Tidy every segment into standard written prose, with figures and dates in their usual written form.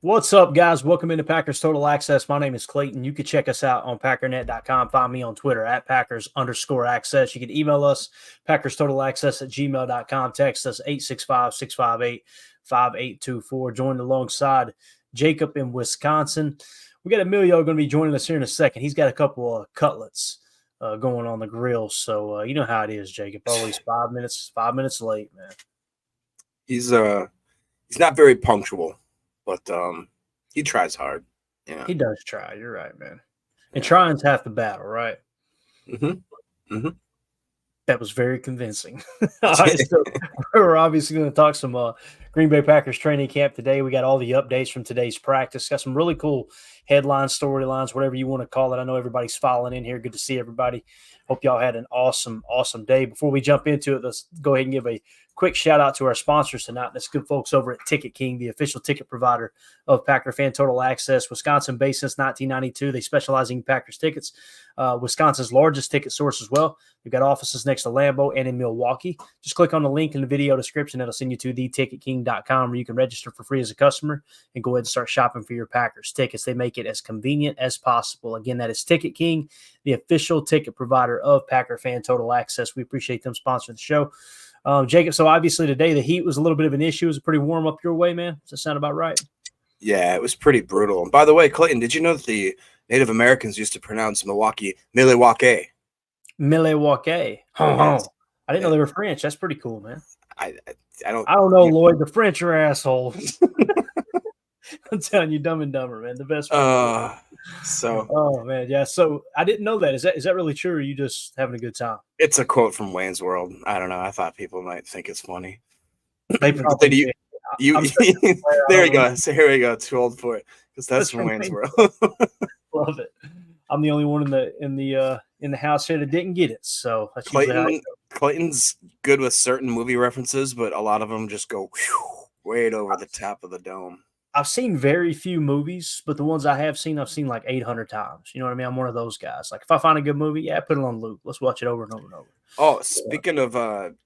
What's up, guys? Welcome into Packers Total Access. My name is Clayton. You can check us out on packernet.com. Find me on Twitter at Packers_access. You can email us, PackersTotalAccess@gmail.com. Text us 865-658-5824. Join alongside Jacob in Wisconsin. We got Emilio going to be joining us here in a second. He's got a couple of cutlets going on the grill. So you know how it is, Jacob. Always 5 minutes late, man. He's not very punctual. But he tries hard. Yeah, he does try. You're right, man. And trying's half the battle, right? That was very convincing. All right, so we're obviously going to talk some Green Bay Packers training camp today. We got all the updates from today's practice. Got some really cool headlines, storylines, whatever you want to call it. I know everybody's filing in here. Good to see everybody. Hope y'all had an awesome day. Before we jump into it, let's go ahead and give a quick shout out to our sponsors tonight. That's good folks over at Ticket King, the official ticket provider of Packer Fan Total Access. Wisconsin-based since 1992. They specialize in Packers tickets. Wisconsin's largest ticket source as well. We've got offices next to Lambeau and in Milwaukee. Just click on the link in the video description. That'll send you to theticketking.com where you can register for free as a customer and go ahead and start shopping for your Packers tickets. They make it as convenient as possible. Again, that is Ticket King, the official ticket provider of Packer Fan Total Access. We appreciate them sponsoring the show. Jacob, so obviously today the heat was a little bit of an issue. It was pretty warm up your way, man. Does that sound about right? Yeah, it was pretty brutal. And by the way, Clayton, did you know that the Native Americans used to pronounce Milwaukee Milwaukee? Milwaukee. I didn't know they were French. That's pretty cool, man. I don't know, Lloyd. The French are assholes. I'm telling you, Dumb and Dumber, man. The best. Oh man, yeah. So I didn't know that. Is that really true? Or are you just having a good time? It's a quote from Wayne's World. I don't know. I thought people might think it's funny. They probably there we go. So here we go. Too old for it because that's from Wayne's World. Love it. I'm the only one in the house here that didn't get it. So that's Clayton's good with certain movie references, but a lot of them just go way over the top of the dome. I've seen very few movies, but the ones I have seen, I've seen like 800 times. You know what I mean? I'm one of those guys. Like if I find a good movie, put it on loop. Let's watch it over and over and over. Oh, speaking of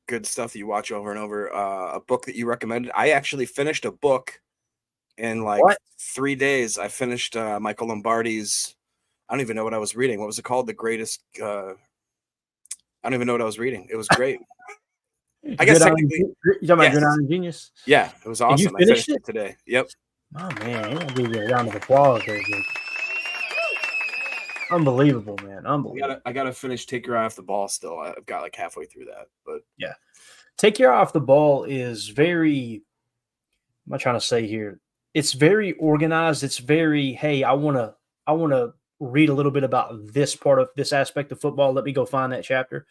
good stuff that you watch over and over, a book that you recommended. I actually finished a book in 3 days. I finished Michael Lombardi's. I don't even know what I was reading. What was it called? The Greatest. I don't even know what I was reading. It was great. I guess technically. You talking about Good Iron Genius? Yeah, it was awesome. I finished it today. Yep. Oh man, I'll give you a round of applause there, Jake. Unbelievable, man. Unbelievable. I gotta finish Take Your Eye Off the Ball still. I've got like halfway through that. But yeah. Take Your Eye Off the Ball is very, what am I trying to say here? It's very organized. It's very, hey, I wanna read a little bit about this part of this aspect of football. Let me go find that chapter.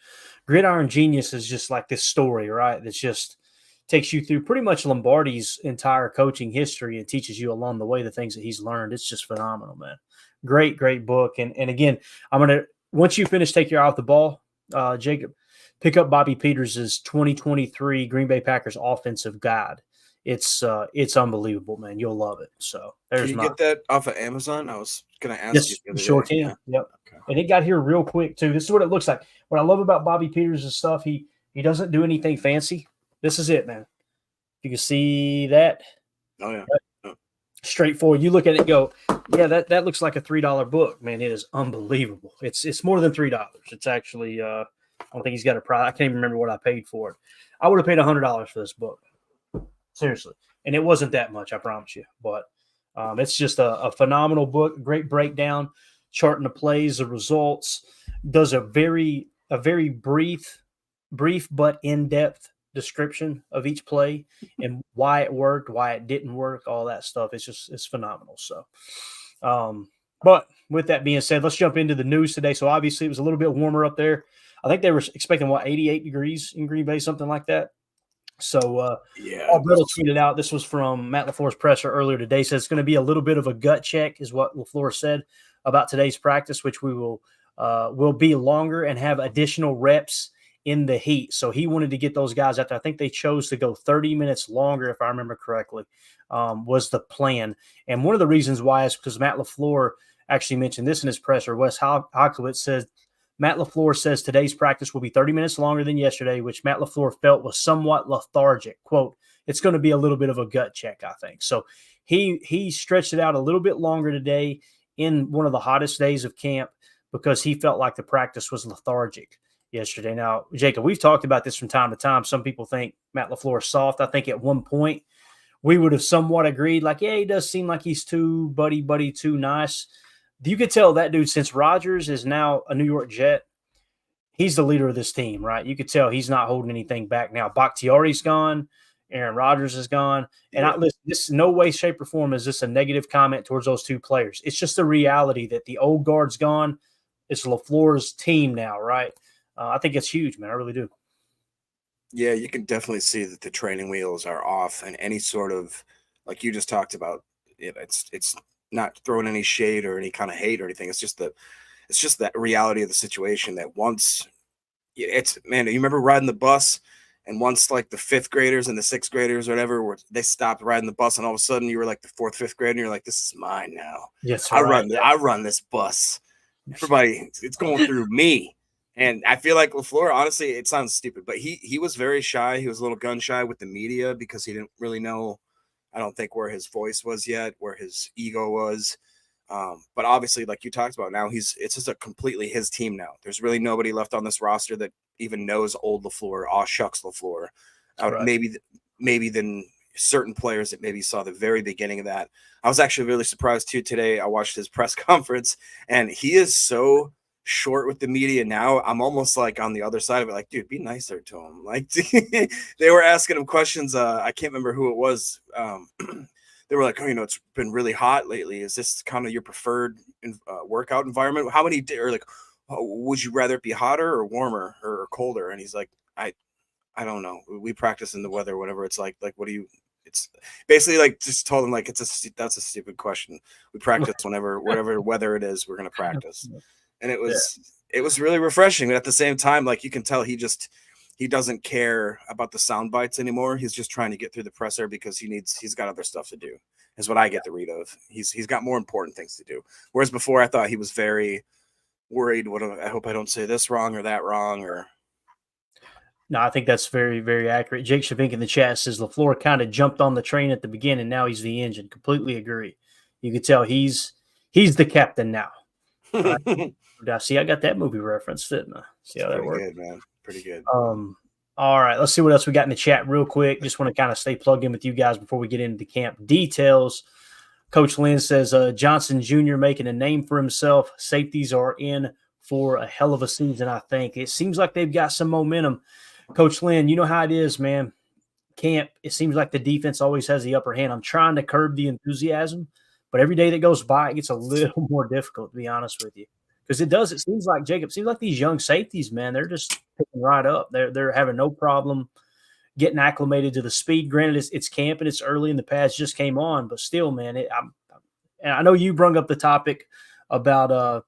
Gridiron Genius is just like this story, right? That's just takes you through pretty much Lombardi's entire coaching history and teaches you along the way the things that he's learned. It's just phenomenal, man. Great book. And again, once you finish Take Your Eye Off the Ball, Jacob, pick up Bobby Peters' 2023 Green Bay Packers offensive guide. It's unbelievable, man. You'll love it. So there's Can you get that off of Amazon? I was going to ask you. Yes, sure can. Yeah. Yep. Okay. And it got here real quick too. This is what it looks like. What I love about Bobby Peters' stuff, he doesn't do anything fancy. This is it, man. You can see that. Oh yeah. Right? Straightforward. You look at it and go, yeah, that looks like a $3 book, man. It is unbelievable. It's more than $3. It's actually I don't think he's got a price. I can't even remember what I paid for it. I would have paid $100 for this book. Seriously. And it wasn't that much, I promise you. But it's just a phenomenal book, great breakdown, charting the plays, the results, does a very brief but in-depth description of each play and why it worked, why it didn't work, all that stuff. It's phenomenal. So, but with that being said, let's jump into the news today. So obviously it was a little bit warmer up there. I think they were expecting 88 degrees in Green Bay, something like that. So Paul Brittle tweeted out, this was from Matt LaFleur's presser earlier today, says it's going to be a little bit of a gut check is what LaFleur said about today's practice, which we will be longer and have additional reps in the heat. So he wanted to get those guys out there. I think they chose to go 30 minutes longer, if I remember correctly, was the plan. And one of the reasons why is because Matt LaFleur actually mentioned this in his presser. Wes Hawkowitz says, Matt LaFleur says today's practice will be 30 minutes longer than yesterday, which Matt LaFleur felt was somewhat lethargic. Quote, it's going to be a little bit of a gut check, I think. So he stretched it out a little bit longer today in one of the hottest days of camp because he felt like the practice was lethargic yesterday. Now, Jacob, we've talked about this from time to time. Some people think Matt LaFleur is soft. I think at one point we would have somewhat agreed, like, yeah, he does seem like he's too buddy, too nice. You could tell that dude, since Rodgers is now a New York Jet, he's the leader of this team, right? You could tell he's not holding anything back now. Bakhtiari's gone. Aaron Rodgers is gone. And Yeah. listen, this no way, shape, or form is this a negative comment towards those two players. It's just the reality that the old guard's gone. It's LaFleur's team now, right? I think it's huge, man. I really do. Yeah, you can definitely see that the training wheels are off, and any sort of, like you just talked about, it's not throwing any shade or any kind of hate or anything. It's just that reality of the situation that once it's, man, you remember riding the bus, and once like the fifth graders and the sixth graders or whatever, they stopped riding the bus, and all of a sudden you were like the fourth, fifth grade, and you're like, this is mine now. Yes, I run this bus. Everybody, it's going through me. And I feel like LaFleur, honestly, it sounds stupid, but he was very shy. He was a little gun shy with the media because he didn't really know, I don't think, where his voice was yet, where his ego was. But obviously, like you talked about, now it's just a completely his team now. There's really nobody left on this roster that even knows old LaFleur, aw shucks LaFleur. Maybe than certain players that maybe saw the very beginning of that. I was actually really surprised too today. I watched his press conference, and he is so short with the media now. I'm almost like on the other side of it, like, dude, be nicer to him. Like, they were asking him questions. I can't remember who it was. They were like, oh, it's been really hot lately. Is this kind of your preferred workout environment? How many or like, would you rather it be hotter or warmer or colder? And he's like, I don't know. We practice in the weather, whatever it's like, what do you, it's basically like, just told him like, that's a stupid question. We practice whatever weather it is, we're going to practice. And it was really refreshing. But at the same time, like, you can tell he doesn't care about the sound bites anymore. He's just trying to get through the presser because he's got other stuff to do, is what I get the read of. He's got more important things to do. Whereas before I thought he was very worried. I hope I don't say this wrong or that wrong or. No, I think that's very, very accurate. Jake Shavink in the chat says LaFleur kind of jumped on the train at the beginning. Now he's the engine. Completely agree. You can tell he's the captain now. Right? See, I got that movie reference, didn't I? See how that worked? Pretty good, man. Pretty good. All right, let's see what else we got in the chat real quick. Just want to kind of stay plugged in with you guys before we get into the camp details. Coach Lynn says Johnson Jr. making a name for himself. Safeties are in for a hell of a season, I think. It seems like they've got some momentum. Coach Lynn, you know how it is, man. Camp, it seems like the defense always has the upper hand. I'm trying to curb the enthusiasm, but every day that goes by, it gets a little more difficult, to be honest with you. Because it seems like, Jacob, seems like these young safeties, man, they're just picking right up. They're having no problem getting acclimated to the speed. Granted, it's camp and it's early and the pads just came on, but still, man, and I know you brought up the topic about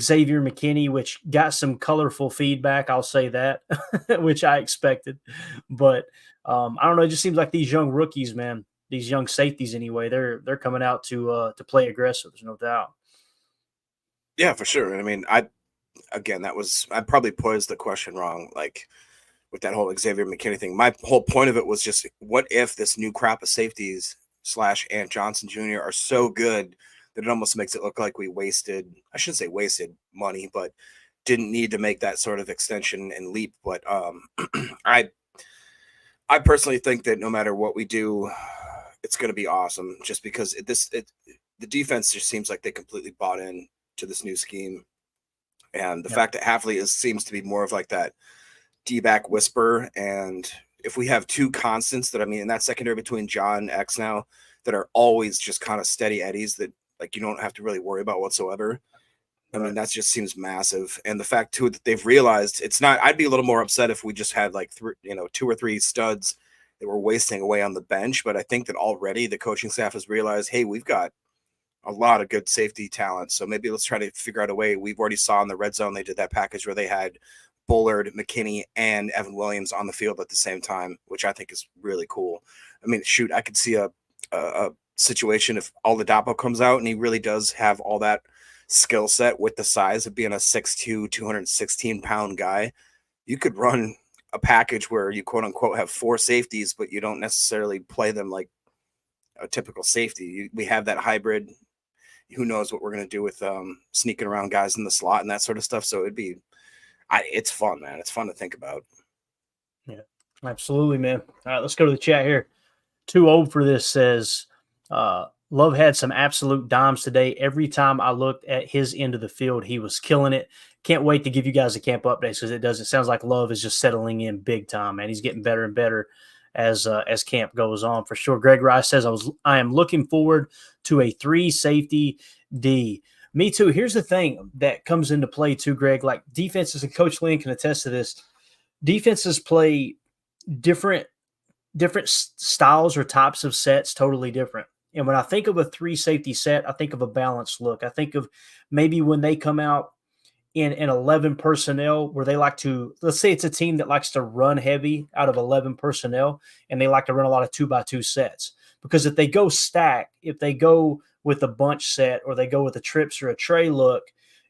Xavier McKinney, which got some colorful feedback. I'll say that, which I expected. But I don't know. It just seems like these young rookies, man, these young safeties anyway, they're coming out to play aggressive. There's no doubt. Yeah, for sure. I mean, I probably posed the question wrong, like with that whole Xavier McKinney thing. My whole point of it was just, what if this new crop of safeties / Ant Johnson Jr. are so good that it almost makes it look like we I shouldn't say wasted money, but didn't need to make that sort of extension and leap. But I personally think that no matter what we do, it's going to be awesome, just because the defense just seems like they completely bought in to this new scheme. And the fact that Hafley seems to be more of like that D-back whisper. And if we have two constants in that secondary between John and X now that are always just kind of steady eddies that, like, you don't have to really worry about whatsoever. I mean, that just seems massive. And the fact too that they've realized it's not, I'd be a little more upset if we just had like 2 or 3 studs that were wasting away on the bench. But I think that already the coaching staff has realized, hey, we've got a lot of good safety talent. So maybe let's try to figure out a way. We've already saw in the red zone, they did that package where they had Bullard, McKinney, and Evan Williams on the field at the same time, which I think is really cool. I mean, shoot, I could see a situation if Oladapo comes out and he really does have all that skill set with the size of being a 6'2", 216-pound guy. You could run a package where you quote unquote have 4 safeties, but you don't necessarily play them like a typical safety. We have that hybrid. Who knows what we're going to do with sneaking around guys in the slot and that sort of stuff. So it's fun, man. It's fun to think about. Yeah, absolutely, man. All right, let's go to the chat here. Too old for this says, Love had some absolute dimes today. Every time I looked at his end of the field, he was killing it. Can't wait to give you guys the camp updates because it sounds like Love is just settling in big time, man. He's getting better and better as camp goes on for sure. Greg Rice says, I am looking forward to a 3 safety D. Me too. Here's the thing that comes into play too, Greg. Like defenses, and Coach Lynn can attest to this. Defenses play different styles or types of sets, totally different. And when I think of a 3 safety set, I think of a balanced look. I think of maybe when they come out in 11 personnel where they like to, let's say it's a team that likes to run heavy out of 11 personnel and they like to run a lot of 2x2 sets. Because if they go stack, if they go with a bunch set or they go with a trips or a tray look,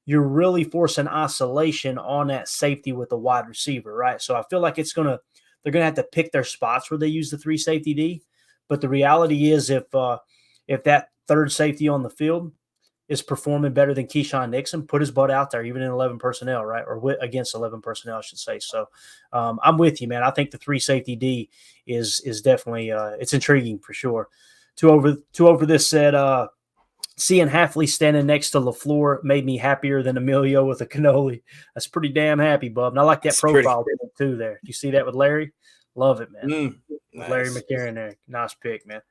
you're really forcing isolation on that safety with a wide receiver, right? So I feel like they're going to have to pick their spots where they use the 3 safety D. But the reality is if that third safety on the field is performing better than Keyshawn Nixon, put his butt out there, even in 11 personnel, right? Or against 11 personnel, I should say. So I'm with you, man. I think the 3 safety D is definitely it's intriguing for sure. Two over this said, seeing Halfley standing next to LaFleur made me happier than Emilio with a cannoli. That's pretty damn happy, bub. And I like that profile too there. Do you see that with Larry? Love it, man. Nice. Larry McCarron there. Nice pick, man.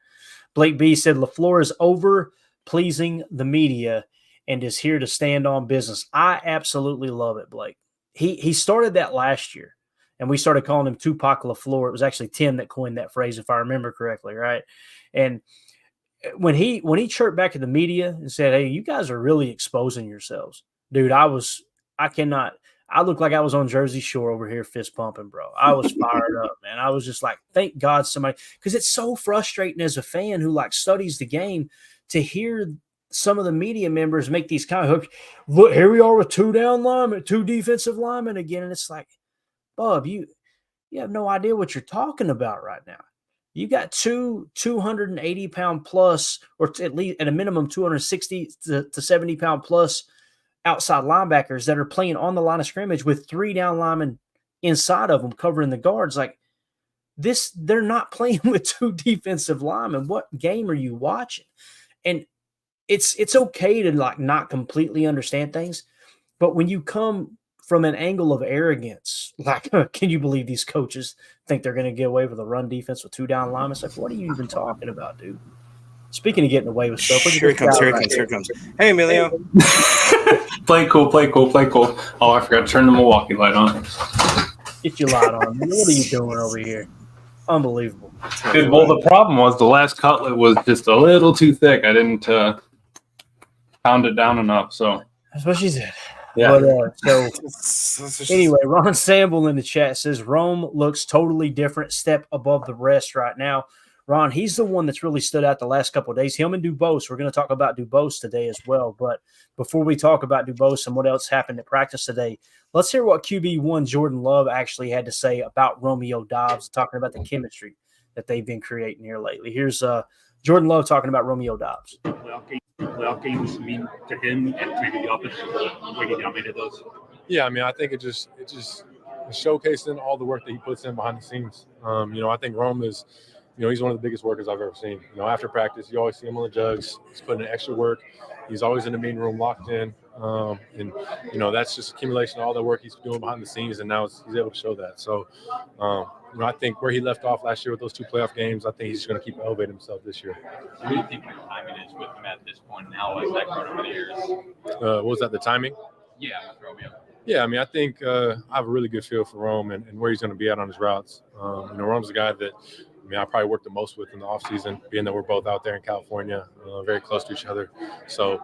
Blake B said LaFleur is over pleasing the media and is here to stand on business. I absolutely love it, Blake. He started that last year, and we started calling him Tupac LaFleur. It was actually Tim that coined that phrase, if I remember correctly, right? And when he chirped back at the media and said, "Hey, you guys are really exposing yourselves," dude, I looked like I was on Jersey Shore over here fist pumping, bro. I was fired up, man. I was just like, thank God somebody, because it's so frustrating as a fan who like studies the game to hear some of the media members make these kind of hooks. Look, here we are with 2 down linemen, 2 defensive linemen again. And it's like, Bub, you have no idea what you're talking about right now. You got 280-pound plus, or at least at a minimum 260 to 70-pound plus outside linebackers that are playing on the line of scrimmage with 3 down linemen inside of them covering the guards. Like this, they're not playing with 2 defensive linemen. What game are you watching? And it's okay to like not completely understand things, but when you come from an angle of arrogance, like, can you believe these coaches think they're going to get away with a run defense with 2 down linemen? It's like, what are you even talking about, dude? Speaking of getting away with stuff, here it comes. Hey, Emilio. Play cool. Oh, I forgot to turn the Milwaukee light on. Get your light on. What are you doing over here? Unbelievable. Dude, well, the problem was the last cutlet was just a little too thick. I didn't pound it down enough. So that's what she said. Yeah. But, so anyway, Ron Samble in the chat says Rome looks totally different, step above the rest right now. Ron, he's the one that's really stood out the last couple of days. Him and Dubose. We're going to talk about Dubose today as well. But before we talk about Dubose and what else happened at practice today, let's hear what QB1 Jordan Love actually had to say about Romeo Doubs, talking about the chemistry that they've been creating here lately. Here's Jordan Love talking about Romeo Doubs. Playoff games mean to him and maybe the offense what he dominated those? Yeah, I mean, I think it just showcasing all the work that he puts in behind the scenes. I think Rome is, he's one of the biggest workers I've ever seen. After practice, you always see him on the jugs. He's putting in extra work. He's always in the meeting room locked in. That's just accumulation of all the work he's doing behind the scenes, and now he's able to show that. So, I think where he left off last year with those 2 playoff games, I think he's just going to keep elevating himself this year. What do you think the timing is with him at this point, and how has that grown over the years? What was that, the timing? Yeah, with Romeo. Yeah, I mean, I think I have a really good feel for Rome and where he's going to be at on his routes. Rome's a guy that, I probably worked the most with in the offseason, being that we're both out there in California, very close to each other. So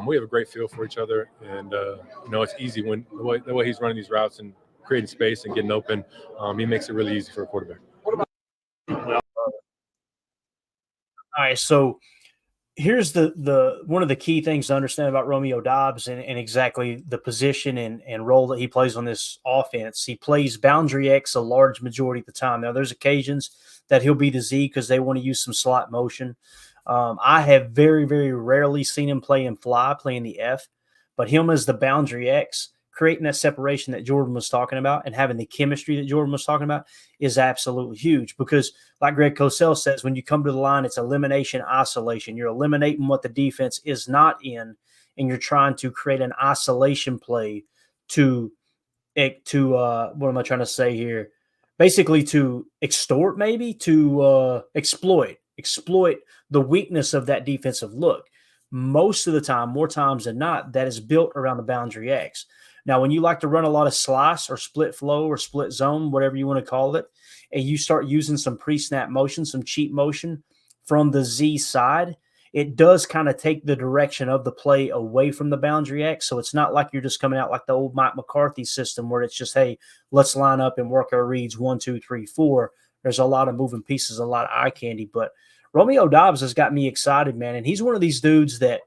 we have a great feel for each other. And, it's easy when the way he's running these routes and creating space and getting open, he makes it really easy for a quarterback. All right, so here's the one of the key things to understand about Romeo Doubs and exactly the position and role that he plays on this offense. He plays boundary X a large majority of the time. Now, there's occasions that he'll be the Z because they want to use some slot motion. I have very, very rarely seen him play in fly, playing the F, but him as the boundary X, creating that separation that Jordan was talking about and having the chemistry that Jordan was talking about is absolutely huge because, like Greg Cosell says, when you come to the line, it's elimination, isolation. You're eliminating what the defense is not in, and you're trying to create an isolation play to what am I trying to say here? Basically to extort, maybe to exploit the weakness of that defensive look. Most of the time, more times than not, that is built around the boundary X. Now, when you like to run a lot of slice or split flow or split zone, whatever you want to call it, and you start using some pre-snap motion, some cheat motion from the Z side, it does kind of take the direction of the play away from the boundary X. So it's not like you're just coming out like the old Mike McCarthy system where it's just, hey, let's line up and work our reads 1, 2, 3, 4. There's a lot of moving pieces, a lot of eye candy. But Romeo Doubs has got me excited, man. And he's one of these dudes that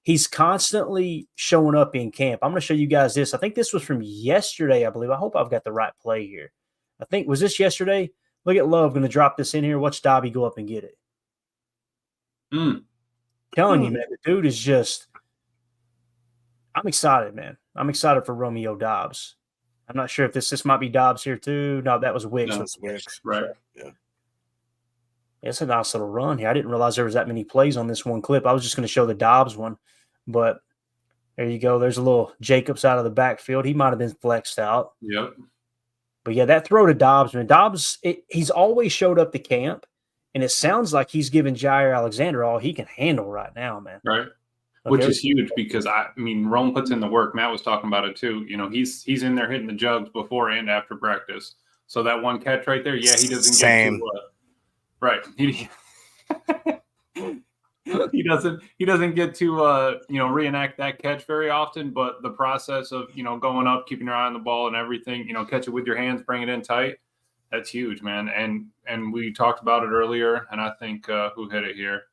he's constantly showing up in camp. I'm going to show you guys this. I think this was from yesterday, I believe. I hope I've got the right play here. I think, was this yesterday? Look at Love going to drop this in here. Watch Dobby go up and get it. Telling you, man, the dude is just – I'm excited, man. I'm excited for Romeo Doubs. I'm not sure if this might be Doubs here too. No, that was Wicks. No, it's Wicks. Right. Yeah. It's a nice little run here. I didn't realize there was that many plays on this one clip. I was just going to show the Doubs one, but there you go. There's a little Jacobs out of the backfield. He might have been flexed out. Yep. But, yeah, that throw to Doubs, man. Doubs, he's always showed up to camp, and it sounds like he's giving Jair Alexander all he can handle right now, man. Right. Okay. Which is huge because, Rome puts in the work. Matt was talking about it too. You know, he's in there hitting the jugs before and after practice. So that one catch right there, yeah, he doesn't get to right. He doesn't get to reenact that catch very often, but the process of, going up, keeping your eye on the ball and everything, catch it with your hands, bring it in tight. That's huge, man. And we talked about it earlier, and I think who hit it here?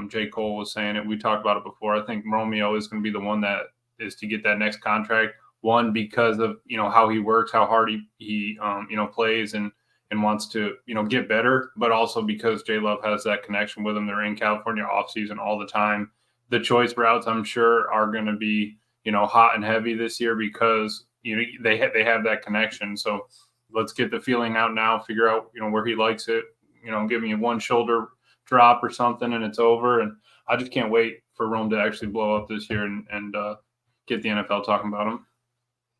J. Cole was saying it. We talked about it before. I think Romeo is going to be the one that is to get that next contract. One, because of, how he works, how hard he plays and wants to, get better, but also because J. Love has that connection with him. They're in California off season all the time. The choice routes, I'm sure, are going to be, hot and heavy this year because, they have that connection. So let's get the feeling out now, figure out, where he likes it, give me one shoulder drop or something and it's over. And I just can't wait for Rome to actually blow up this year and get the NFL talking about him.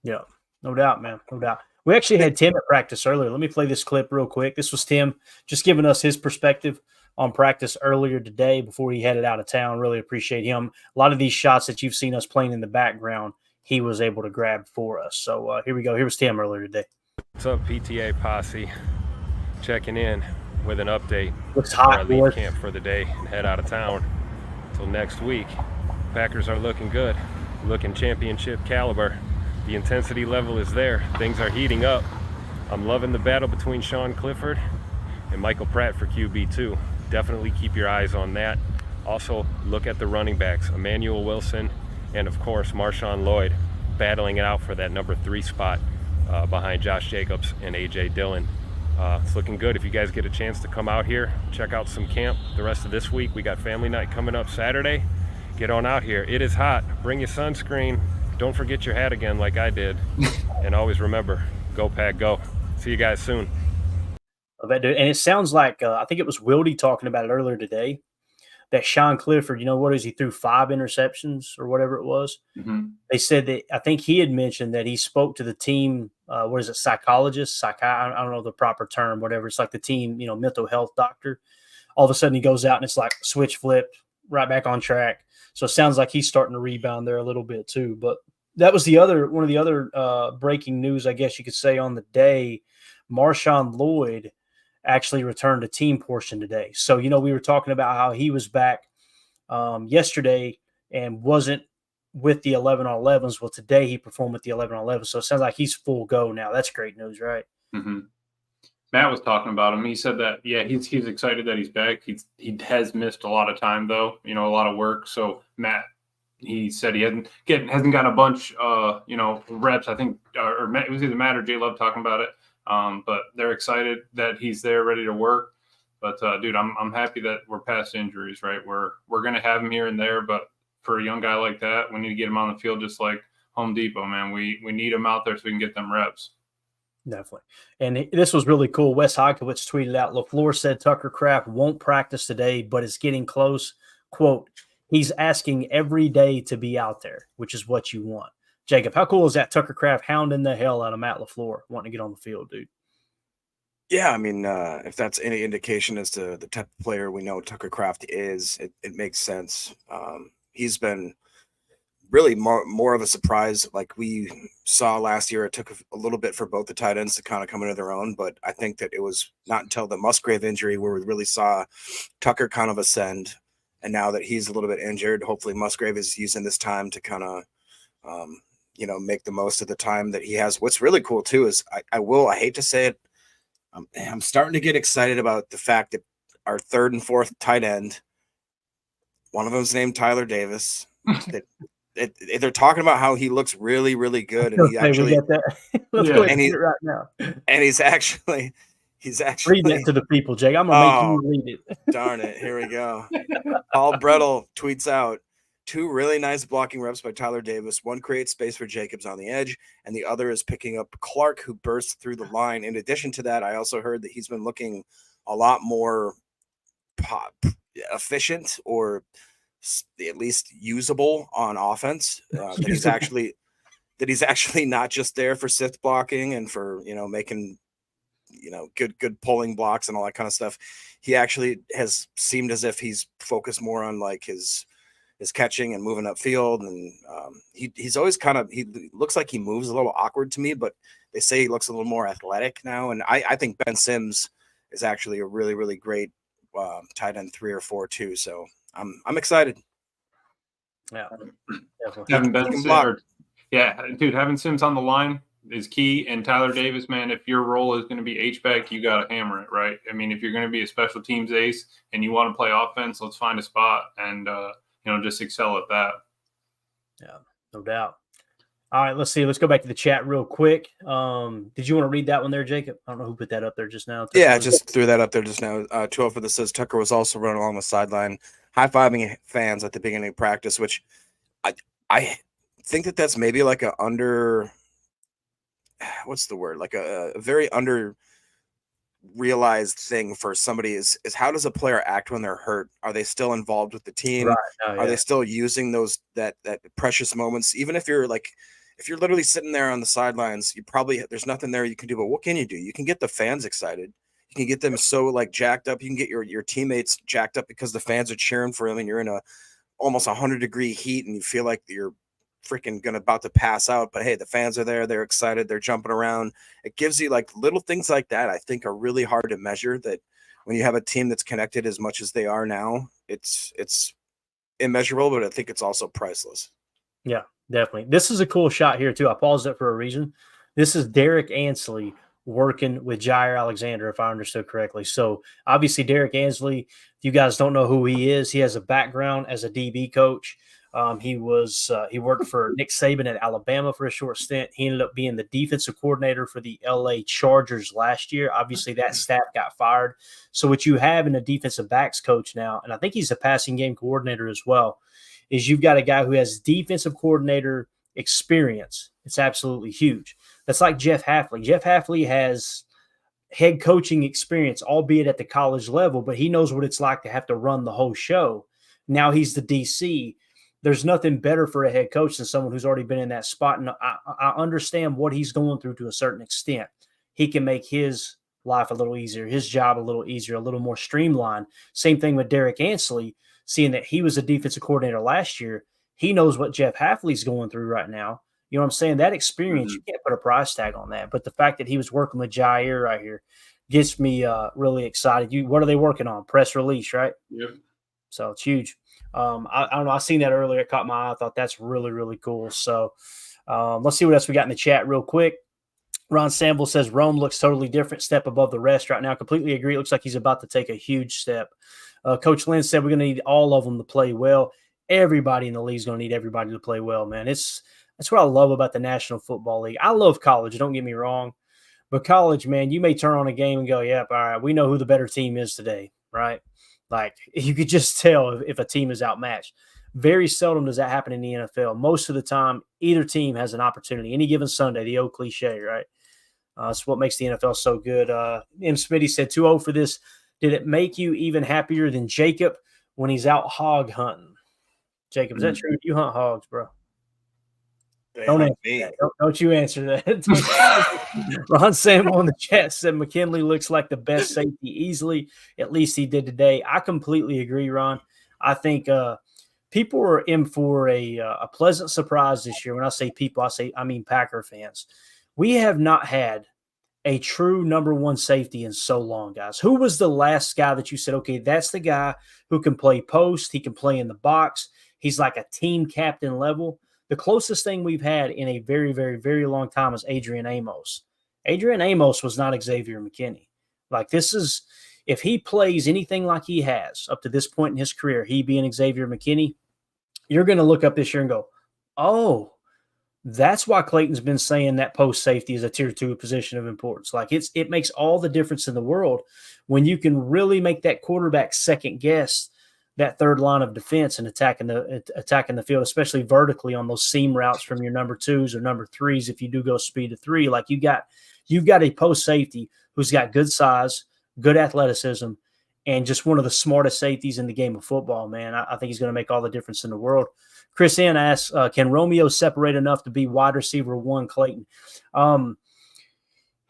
Yeah, no doubt, man. No doubt. We actually had Tim at practice earlier. Let me play this clip real quick. This was Tim just giving us his perspective on practice earlier today before he headed out of town. Really appreciate him. A lot of these shots that you've seen us playing in the background, he was able to grab for us. So here we go. Here was Tim earlier today. What's up, PTA posse? Checking in with an update. Looks hot, I leave camp for the day and head out of town until next week. Packers are looking good, looking championship caliber. The intensity level is there. Things are heating up. I'm loving the battle between Sean Clifford and Michael Pratt for QB2. Definitely keep your eyes on that. Also, look at the running backs, Emmanuel Wilson and, of course, Marshawn Lloyd, battling it out for that number 3 spot behind Josh Jacobs and A.J. Dillon. It's looking good. If you guys get a chance to come out here, check out some camp the rest of this week. We got family night coming up Saturday. Get on out here. It is hot. Bring your sunscreen. Don't forget your hat again like I did. And always remember, go Pack, go. See you guys soon. And it sounds like, I think it was Wildy talking about it earlier today, that Sean Clifford, he threw 5 interceptions or whatever it was. Mm-hmm. They said that, I think he had mentioned that he spoke to the team, psychologist, I don't know the proper term, whatever. It's like the team, mental health doctor. All of a sudden he goes out and it's like switch flip, right back on track. So it sounds like he's starting to rebound there a little bit too. But that was one of the other breaking news, I guess you could say, on the day. Marshawn Lloyd actually returned to team portion today. So, we were talking about how he was back yesterday and wasn't with the 11-on-11s. Well, today he performed with the 11-on-11. So it sounds like he's full go now. That's great news, right? Mm-hmm. Matt was talking about him. He said that, yeah, he's excited that he's back. He has missed a lot of time though, a lot of work. So Matt, he said he hasn't gotten a bunch, reps. I think, or Matt, it was either Matt or J Love talking about it. But they're excited that he's there, ready to work. But dude, I'm happy that we're past injuries, right? We're gonna have him here and there, but for a young guy like that, we need to get him on the field just like Home Depot, man. We need him out there so we can get them reps. Definitely. And this was really cool. Wes Hodkiewicz tweeted out, LaFleur said Tucker Kraft won't practice today, but it's getting close. Quote, he's asking every day to be out there, which is what you want. Jacob, how cool is that? Tucker Kraft hounding the hell out of Matt LaFleur, wanting to get on the field, dude. Yeah, I mean, if that's any indication as to the type of player we know Tucker Kraft is, it makes sense. He's been really more of a surprise. Like we saw last year, it took a little bit for both the tight ends to kind of come into their own, but I think that it was not until the Musgrave injury where we really saw Tucker kind of ascend. And now that he's a little bit injured, hopefully Musgrave is using this time to kind of, make the most of the time that he has. What's really cool too is I hate to say it, I'm starting to get excited about the fact that our third and fourth tight end, one of them is named Tyler Davis. They're talking about how he looks really, really good, and he actually let's go ahead and it right now. And he's actually read that to the people, Jake. I'm gonna make you read it. Darn it! Here we go. Paul Brettel tweets out 2 really nice blocking reps by Tyler Davis. One creates space for Jacobs on the edge, and the other is picking up Clark, who bursts through the line. In addition to that, I also heard that he's been looking a lot more efficient, or at least usable on offense. That he's actually not just there for sith blocking and for making good pulling blocks and all that kind of stuff. He actually has seemed as if he's focused more on like his catching and moving upfield, and he's always he looks like he moves a little awkward to me, but they say he looks a little more athletic now. And I think Ben Sims is actually a really, really great tight end 3 or 4 too. So I'm excited. Yeah, definitely. Having Sims on the line is key. And Tyler Davis, man, if your role is going to be H-back, you got to hammer it, right? I mean, if you're going to be a special teams ace and you want to play offense, let's find a spot and just excel at that. Yeah, no doubt. All right, let's see. Let's go back to the chat real quick. Did you want to read that one there, Jacob? I don't know who put that up there just now. Yeah, I just threw that up there just now. 12 for this says Tucker was also running along the sideline, high-fiving fans at the beginning of practice, which I think that's maybe like a very under realized thing for somebody is how does a player act when they're hurt? Are they still involved with the team? Right. Oh, yeah. Are they still using those that precious moments? Even if you're literally sitting there on the sidelines, there's nothing there you can do. But what can you do? You can get the fans excited. You can get them so jacked up. You can get your teammates jacked up because the fans are cheering for them, and you're in a almost 100-degree heat, and you feel like you're freaking about to pass out. But hey, the fans are there. They're excited. They're jumping around. It gives you little things like that. I think are really hard to measure. That when you have a team that's connected as much as they are now, it's immeasurable. But I think it's also priceless. Yeah, definitely. This is a cool shot here too. I paused it for a reason. This is Derek Ansley working with Jair Alexander, if I understood correctly. So obviously Derek Ansley, if you guys don't know who he is, he has a background as a DB coach. He worked for Nick Saban at Alabama for a short stint. He ended up being the defensive coordinator for the LA Chargers last year. Obviously that staff got fired. So what you have in a defensive backs coach now, and I think he's a passing game coordinator as well, is you've got a guy who has defensive coordinator experience. It's absolutely huge. That's like Jeff Hafley. Jeff Hafley has head coaching experience, albeit at the college level, but he knows what it's like to have to run the whole show. Now he's the DC. There's nothing better for a head coach than someone who's already been in that spot. And I understand what he's going through to a certain extent. He can make his life a little easier, his job a little easier, a little more streamlined. Same thing with Derek Ansley, seeing that he was a defensive coordinator last year. He knows what Jeff Hafley's going through right now. You know what I'm saying? That experience, you can't put a price tag on that. But the fact that he was working with Jair right here gets me really excited. What are they working on? Press release, right? Yep. So it's huge. I don't know. I seen that earlier. It caught my eye. I thought that's really, really cool. So let's see what else we got in the chat real quick. Ron Sample says Rome looks totally different, step above the rest right now. Completely agree. It looks like he's about to take a huge step. Coach Lynn said we're going to need all of them to play well. Everybody in the league is going to need everybody to play well, man. That's what I love about the National Football League. I love college, don't get me wrong. But college, man, you may turn on a game and go, yep, all right, we know who the better team is today, right? Like, you could just tell if a team is outmatched. Very seldom does that happen in the NFL. Most of the time, either team has an opportunity. Any given Sunday, the old cliche, right? That's what makes the NFL so good. M. Smitty said 2-0 for this. Did it make you even happier than Jacob when he's out hog hunting? Jacob, is that true? You hunt hogs, bro. Don't answer that. Don't you answer that. Ron Sam on the chat said McKinley looks like the best safety easily. At least he did today. I completely agree, Ron. I think people are in for a pleasant surprise this year. When I say people, I mean Packer fans. We have not had a true number one safety in so long, guys. Who was the last guy that you said, okay, that's the guy who can play post, he can play in the box, he's like a team captain level? The closest thing we've had in a very, very, very long time is Adrian Amos. Adrian Amos was not Xavier McKinney. Like, this is, if he plays anything like he has up to this point in his career, he being Xavier McKinney, you're going to look up this year and go, oh, that's why Clayton's been saying that post safety is a tier 2 position of importance. Like, it makes all the difference in the world when you can really make that quarterback second guess that third line of defense and attacking the field, especially vertically on those seam routes from your number 2s or number 3s. If you do go speed of 3, like you've got a post safety who's got good size, good athleticism, and just one of the smartest safeties in the game of football, man. I think he's going to make all the difference in the world. Chris N asks, can Romeo separate enough to be wide receiver 1 Clayton?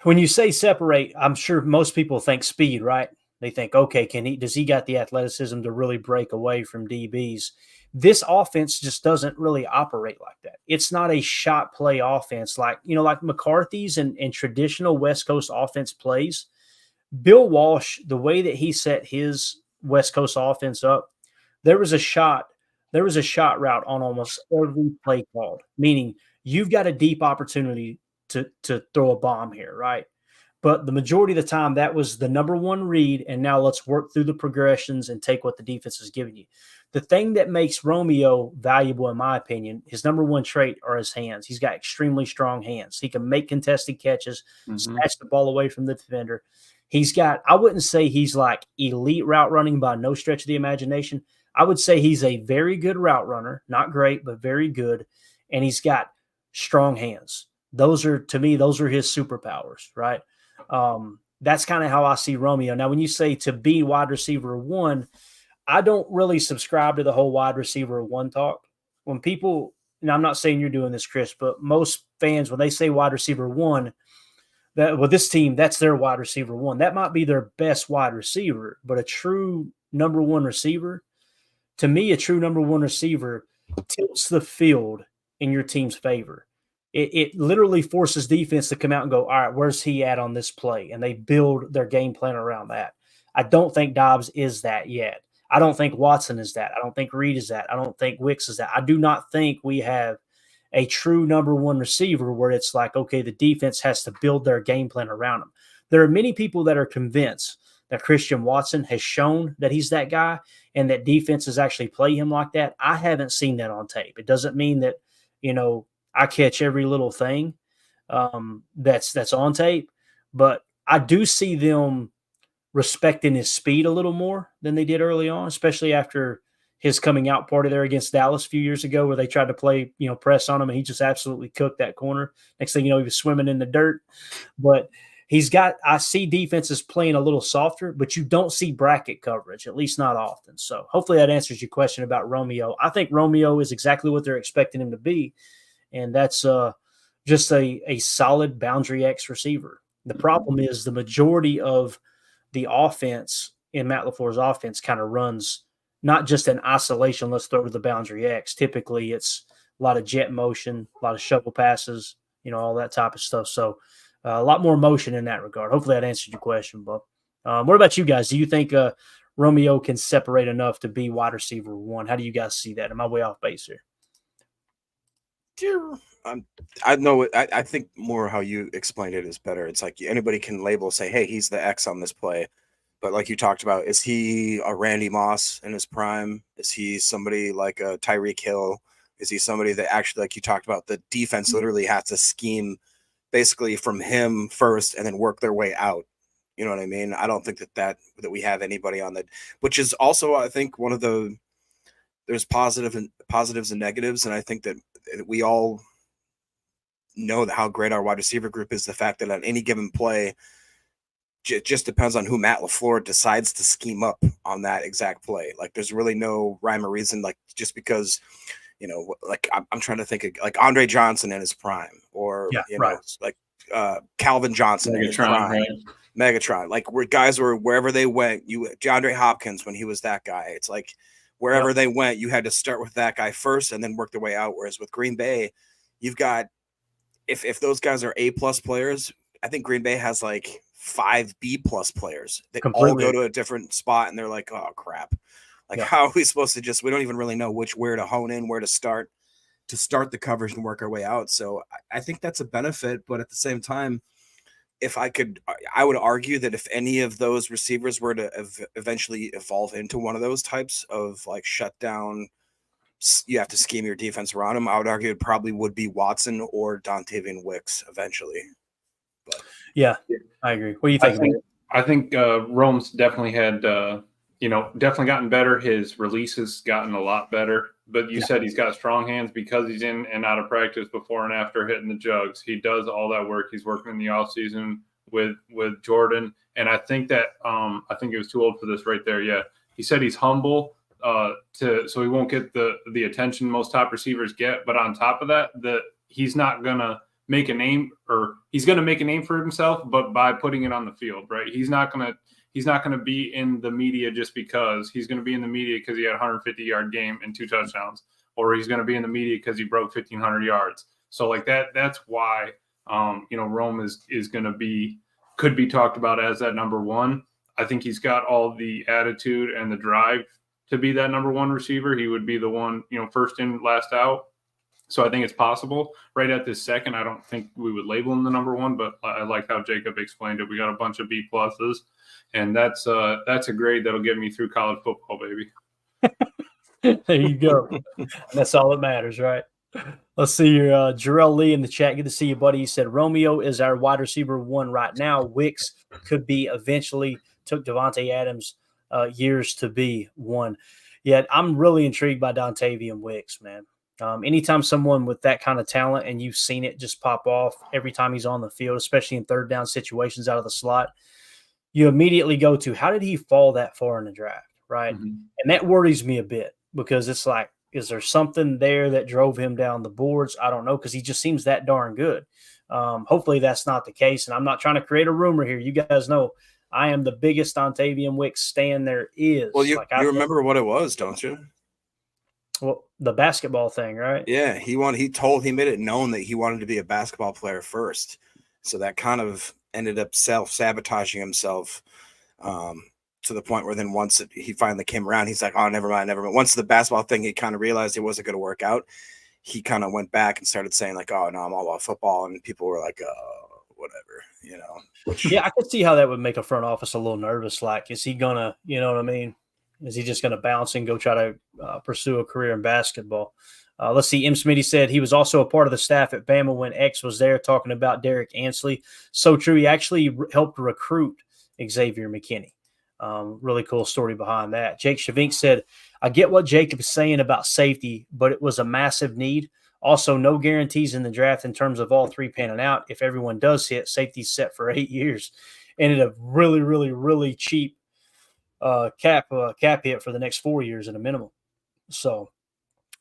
When you say separate, I'm sure most people think speed, right? They think, okay, does he got the athleticism to really break away from DBs? This offense just doesn't really operate like that. It's not a shot play offense like McCarthy's and traditional West Coast offense plays. Bill Walsh, the way that he set his West Coast offense up, there was a shot route on almost every play called, meaning you've got a deep opportunity to throw a bomb here, right? But the majority of the time, that was the number 1 read, and now let's work through the progressions and take what the defense is giving you. The thing that makes Romeo valuable, in my opinion, his number 1 trait are his hands. He's got extremely strong hands. He can make contested catches, snatch the ball away from the defender. He's got, I wouldn't say he's like elite route running by no stretch of the imagination. I would say he's a very good route runner, not great, but very good. And he's got strong hands. To me, those are his superpowers, right? That's kind of how I see Romeo. Now, when you say to be wide receiver 1, I don't really subscribe to the whole wide receiver 1 talk. When people, and I'm not saying you're doing this, Chris, but most fans, when they say wide receiver 1, this team, that's their wide receiver 1. That might be their best wide receiver, but a true number 1 receiver, to me, a true number 1 receiver tilts the field in your team's favor. It literally forces defense to come out and go, all right, where's he at on this play? And they build their game plan around that. I don't think Doubs is that yet. I don't think Watson is that. I don't think Reed is that. I don't think Wicks is that. I do not think we have a true number 1 receiver where it's like, okay, the defense has to build their game plan around him. There are many people that are convinced that Christian Watson has shown that he's that guy and that defenses actually play him like that. I haven't seen that on tape. It doesn't mean that, I catch every little thing that's on tape, but I do see them respecting his speed a little more than they did early on, especially after his coming out party there against Dallas a few years ago where they tried to play, press on him, and he just absolutely cooked that corner. Next thing you know, he was swimming in the dirt. But I see defenses playing a little softer, but you don't see bracket coverage, at least not often. So hopefully that answers your question about Romeo. I think Romeo is exactly what they're expecting him to be. And that's just a solid boundary X receiver. The problem is the majority of the offense in Matt LaFleur's offense kind of runs not just in isolation, let's throw to the boundary X. Typically, it's a lot of jet motion, a lot of shovel passes, all that type of stuff. So a lot more motion in that regard. Hopefully that answered your question, Bob. What about you guys? Do you think Romeo can separate enough to be wide receiver 1? How do you guys see that? Am I way off base here? I know it. I think more how you explained it is better. It's like anybody can label, say, hey, he's the X on this play. But like you talked about, is he a Randy Moss in his prime? Is he somebody like a Tyreek Hill? Is he somebody that actually, like you talked about, the defense literally has to scheme basically from him first and then work their way out? You know what I mean? I don't think that we have anybody on that, which is also, I think, one of the there's positives and negatives, and I think that we all know how great our wide receiver group is. The fact that on any given play, it just depends on who Matt LaFleur decides to scheme up on that exact play. Like, there's really no rhyme or reason. Like, just because, like I'm trying to think of like Andre Johnson in his prime, or like Calvin Johnson in his prime, right? Megatron. Like, where guys were wherever they went. DeAndre Hopkins when he was that guy. It's like wherever they went, you had to start with that guy first and then work their way out. Whereas with Green Bay, you've got if those guys are A+ players, I think Green Bay has like 5 B+ players. They all go to a different spot and they're like, oh crap. Like, how are we supposed to we don't even really know where to hone in, where to start the coverage and work our way out. So I think that's a benefit, but at the same time, I would argue that if any of those receivers were to eventually evolve into one of those types of like shutdown, you have to scheme your defense around him, I would argue it probably would be Watson or Dontavian Wicks eventually. But yeah, I agree. What do you think? I think Rome's definitely had, definitely gotten better. His releases gotten a lot better. But you said he's got strong hands because he's in and out of practice before and after hitting the jugs. He does all that work. He's working in the offseason with Jordan. And I think that I think he was too old for this right there. Yeah. He said he's humble so he won't get the attention most top receivers get. But on top of that, he's not going to make a name, or he's going to make a name for himself, but by putting it on the field, right? He's not going to be in the media just because. He's going to be in the media because he had a 150-yard game and 2 touchdowns, or he's going to be in the media because he broke 1,500 yards. So like that's why, Rome is going to could be talked about as that number one. I think he's got all the attitude and the drive to be that number one receiver. He would be the one, first in, last out. So I think it's possible. Right at this second, I don't think we would label him the number one, but I like how Jacob explained it. We got a bunch of B+, and that's a grade that'll get me through college football, baby. There you go. That's all that matters, right? Let's see your Jarrell Lee in the chat. Good to see you, buddy. He said Romeo is our wide receiver 1 right now. Wicks could be eventually. Took Devonte Adams years to be 1. Yet I'm really intrigued by Dontavian Wicks, man. Anytime someone with that kind of talent and you've seen it just pop off every time he's on the field, especially in third down situations out of the slot, you immediately go to, how did he fall that far in the draft, right? Mm-hmm. And that worries me a bit because it's like, is there something there that drove him down the boards? I don't know, because he just seems that darn good. Hopefully that's not the case, and I'm not trying to create a rumor here. You guys know I am the biggest Dontavian Wicks stan there is. Well, you remember what it was, don't you? Well, the basketball thing, right? Yeah, he made it known that he wanted to be a basketball player first. So that kind of ended up self-sabotaging himself to the point where then once he finally came around, he's like, oh, never mind. Once the basketball thing, he kind of realized it wasn't going to work out. He kind of went back and started saying like, oh, no, I'm all about football. And people were like, whatever, Yeah, I could see how that would make a front office a little nervous. Like, is he going to, you know what I mean? Is he just going to bounce and go try to pursue a career in basketball? Let's see. M. Smitty said he was also a part of the staff at Bama when X was there, talking about Derek Ansley. So true. He actually helped recruit Xavier McKinney. Really cool story behind that. Jake Shavink said, I get what Jacob is saying about safety, but it was a massive need. Also, no guarantees in the draft in terms of all 3 panning out. If everyone does hit, safety's set for 8 years. Ended up really, really, really cheap cap hit for the next 4 years at a minimum. So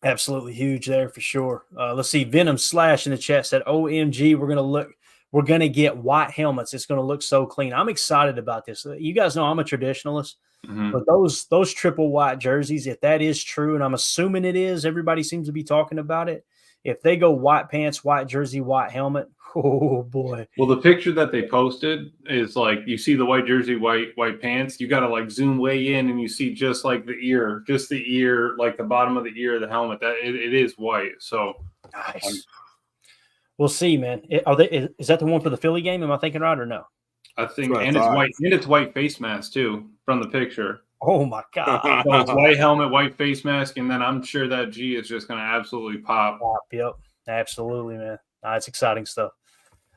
absolutely huge there for sure. Let's see. Venom Slash in the chat said, OMG, we're going to get white helmets. It's going to look so clean. I'm excited about this. You guys know I'm a traditionalist, but those triple white jerseys, if that is true, and I'm assuming it is, everybody seems to be talking about it. If they go white pants, white jersey, white helmet, oh boy. Well, the picture that they posted is like, you see the white jersey, white pants. You got to like zoom way in and you see just like the ear, like the bottom of the ear of the helmet. That it is white. So Nice. We'll see, man. Is that the one for the Philly game? Am I thinking right or no? I think, and it's white face mask too from the picture. Oh my God! So it's white helmet, white face mask, and then I'm sure that G is just going to absolutely pop. Yep, absolutely, man. It's exciting stuff.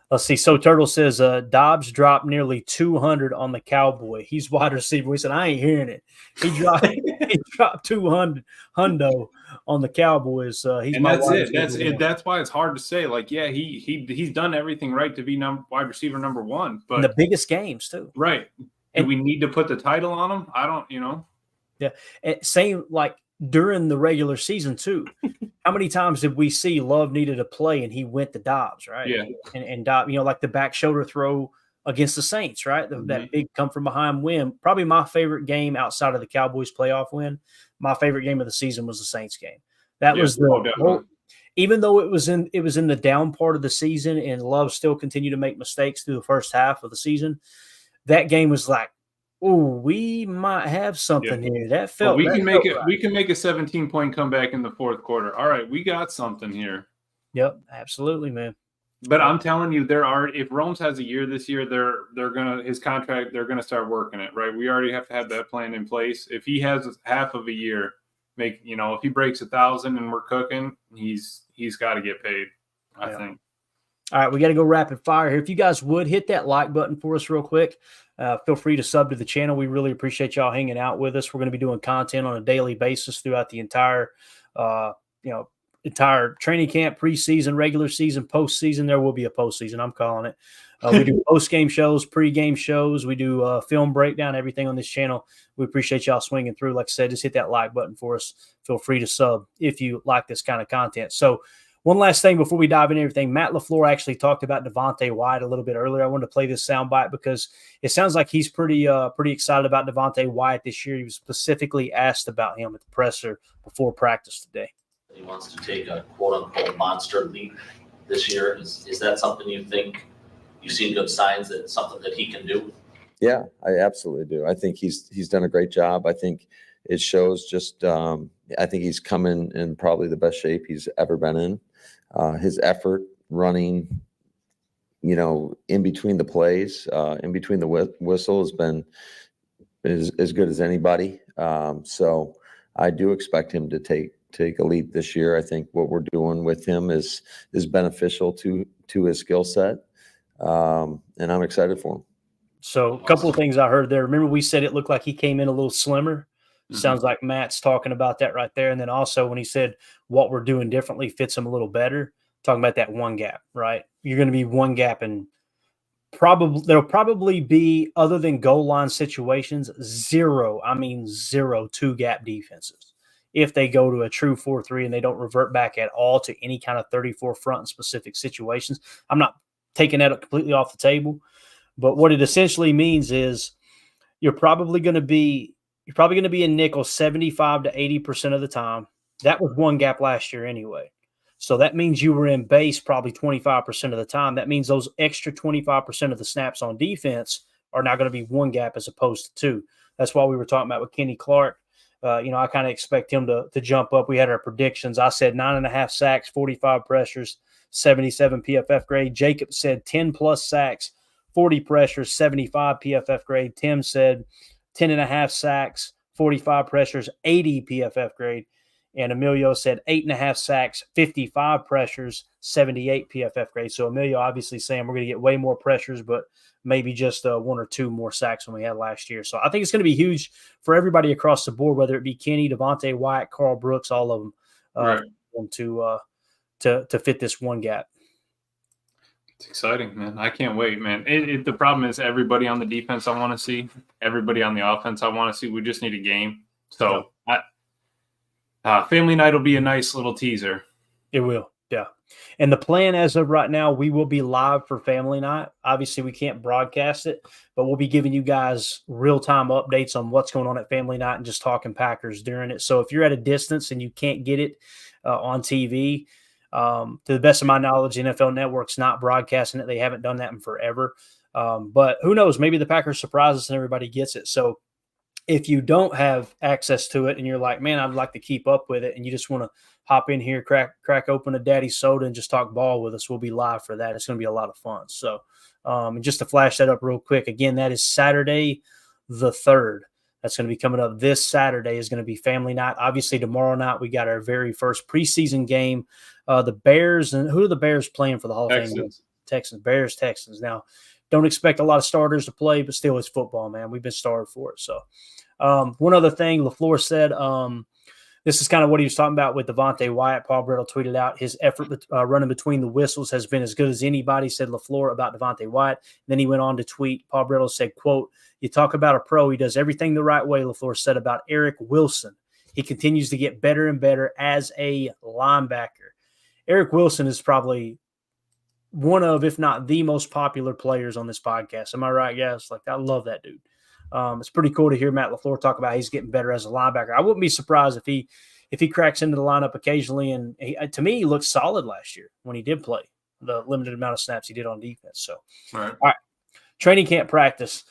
Let's see. So Turtle says Doubs dropped nearly 200 on the Cowboy. He's wide receiver. We said I ain't hearing it. He dropped 200 hundo on the Cowboys. And that's it. That's why it's hard to say. Like, yeah, he's done everything right to be wide receiver number one, but in the biggest games too. Right. Do we need to put the title on him? I don't. Yeah. Same like during the regular season too. How many times did we see Love needed a play and he went to Doubs, right? Yeah. And Doubs, like the back shoulder throw against the Saints, right? That big come from behind win. Probably my favorite game outside of the Cowboys playoff win. My favorite game of the season was the Saints game. That was even though it was in the down part of the season and Love still continued to make mistakes through the first half of the season. That game was like, oh, we might have something here. That felt. We can make it. We can make a 17-point comeback in the fourth quarter. All right, we got something here. Yep, absolutely, man. But I'm telling you, if Romes has a year this year, they're gonna his contract. They're gonna start working it. Right, we already have to have that plan in place. If he has half of a year, if he breaks 1,000 and we're cooking, he's got to get paid. I think. All right, we got to go rapid fire here. If you guys would hit that like button for us real quick, feel free to sub to the channel. We really appreciate y'all hanging out with us. We're going to be doing content on a daily basis throughout the entire training camp, preseason, regular season, postseason. There will be a postseason. I'm calling it. We do post-game shows, pre-game shows. We do film breakdown, everything on this channel. We appreciate y'all swinging through. Like I said, just hit that like button for us. Feel free to sub if you like this kind of content. So, one last thing before we dive into everything, Matt LaFleur actually talked about Devonte Wyatt a little bit earlier. I wanted to play this soundbite because it sounds like he's pretty excited about Devonte Wyatt this year. He was specifically asked about him at the presser before practice today. He wants to take a quote-unquote monster leap this year. Is that something you think you see good signs that it's something that he can do? Yeah, I absolutely do. I think he's done a great job. I think it shows just I think he's come in probably the best shape he's ever been in. His effort running, in between the plays, in between the whistle has been as good as anybody. So I do expect him to take a leap this year. I think what we're doing with him is beneficial to his skill set, and I'm excited for him. So a couple of things I heard there. Remember we said it looked like he came in a little slimmer. Sounds like Matt's talking about that right there. And then also when he said what we're doing differently fits him a little better, talking about that one gap, right? You're going to be one gap and there'll probably be, other than goal line situations, zero two-gap defenses. If they go to a true 4-3 and they don't revert back at all to any kind of 34 front in specific situations. I'm not taking that completely off the table, but what it essentially means is you're probably going to be in nickel 75 to 80% of the time. That was one gap last year anyway. So that means you were in base probably 25% of the time. That means those extra 25% of the snaps on defense are now going to be one gap as opposed to two. That's why we were talking about with Kenny Clark. I kind of expect him to jump up. We had our predictions. I said 9.5 sacks, 45 pressures, 77 PFF grade. Jacob said 10+ sacks, 40 pressures, 75 PFF grade. Tim said 10.5 sacks, 45 pressures, 80 PFF grade. And Emilio said 8.5 sacks, 55 pressures, 78 PFF grade. So Emilio obviously saying we're going to get way more pressures, but maybe just one or two more sacks than we had last year. So I think it's going to be huge for everybody across the board, whether it be Kenny, Devonte Wyatt, Carl Brooks, all of them, to fit this one gap. It's exciting, man. I can't wait, man. The problem is everybody on the defense I want to see, everybody on the offense I want to see. We just need a game. So family night will be a nice little teaser. It will, yeah. And the plan as of right now, we will be live for family night. Obviously, we can't broadcast it, but we'll be giving you guys real-time updates on what's going on at family night and just talking Packers during it. So if you're at a distance and you can't get it on TV, to the best of my knowledge, NFL Network's not broadcasting it. They haven't done that in forever. But who knows? Maybe the Packers surprise us and everybody gets it. So if you don't have access to it and you're like, man, I'd like to keep up with it, and you just want to hop in here, crack open a daddy soda and just talk ball with us, we'll be live for that. It's going to be a lot of fun. So and just to flash that up real quick, again, that is Saturday the 3rd. That's going to be coming up this Saturday is going to be family night. Obviously, tomorrow night we got our very first preseason game. The Bears, and who are the Bears playing for the Hall of Fame? Texans. Bears, Texans. Now, don't expect a lot of starters to play, but still it's football, man. We've been starved for it. So one other thing LaFleur said, this is kind of what he was talking about with Devonte Wyatt. Paul Brittle tweeted out his effort running between the whistles has been as good as anybody, said LaFleur about Devonte Wyatt. Then he went on to tweet, Paul Brittle said, quote, you talk about a pro, he does everything the right way, LaFleur said about Eric Wilson. He continues to get better and better as a linebacker. Eric Wilson is probably one of, if not the most popular players on this podcast. Am I right, guys? Like, I love that dude. It's pretty cool to hear Matt LaFleur talk about he's getting better as a linebacker. I wouldn't be surprised if he cracks into the lineup occasionally. And to me, he looked solid last year when he did play the limited amount of snaps he did on defense. So, all right. Training camp practice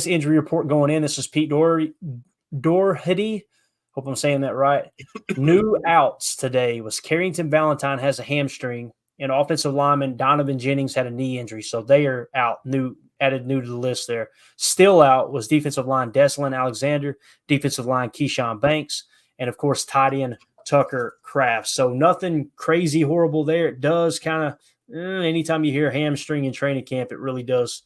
injury report going in. This is Pete Doherty. Hope I'm saying that right. New outs today was Carrington Valentine has a hamstring, and offensive lineman Donovan Jennings had a knee injury. So they are out, added new to the list there. Still out was defensive line Deslin Alexander, defensive line Keyshawn Banks, and, of course, tight end Tucker Kraft. So nothing crazy horrible there. It does kind of anytime you hear hamstring in training camp, it really does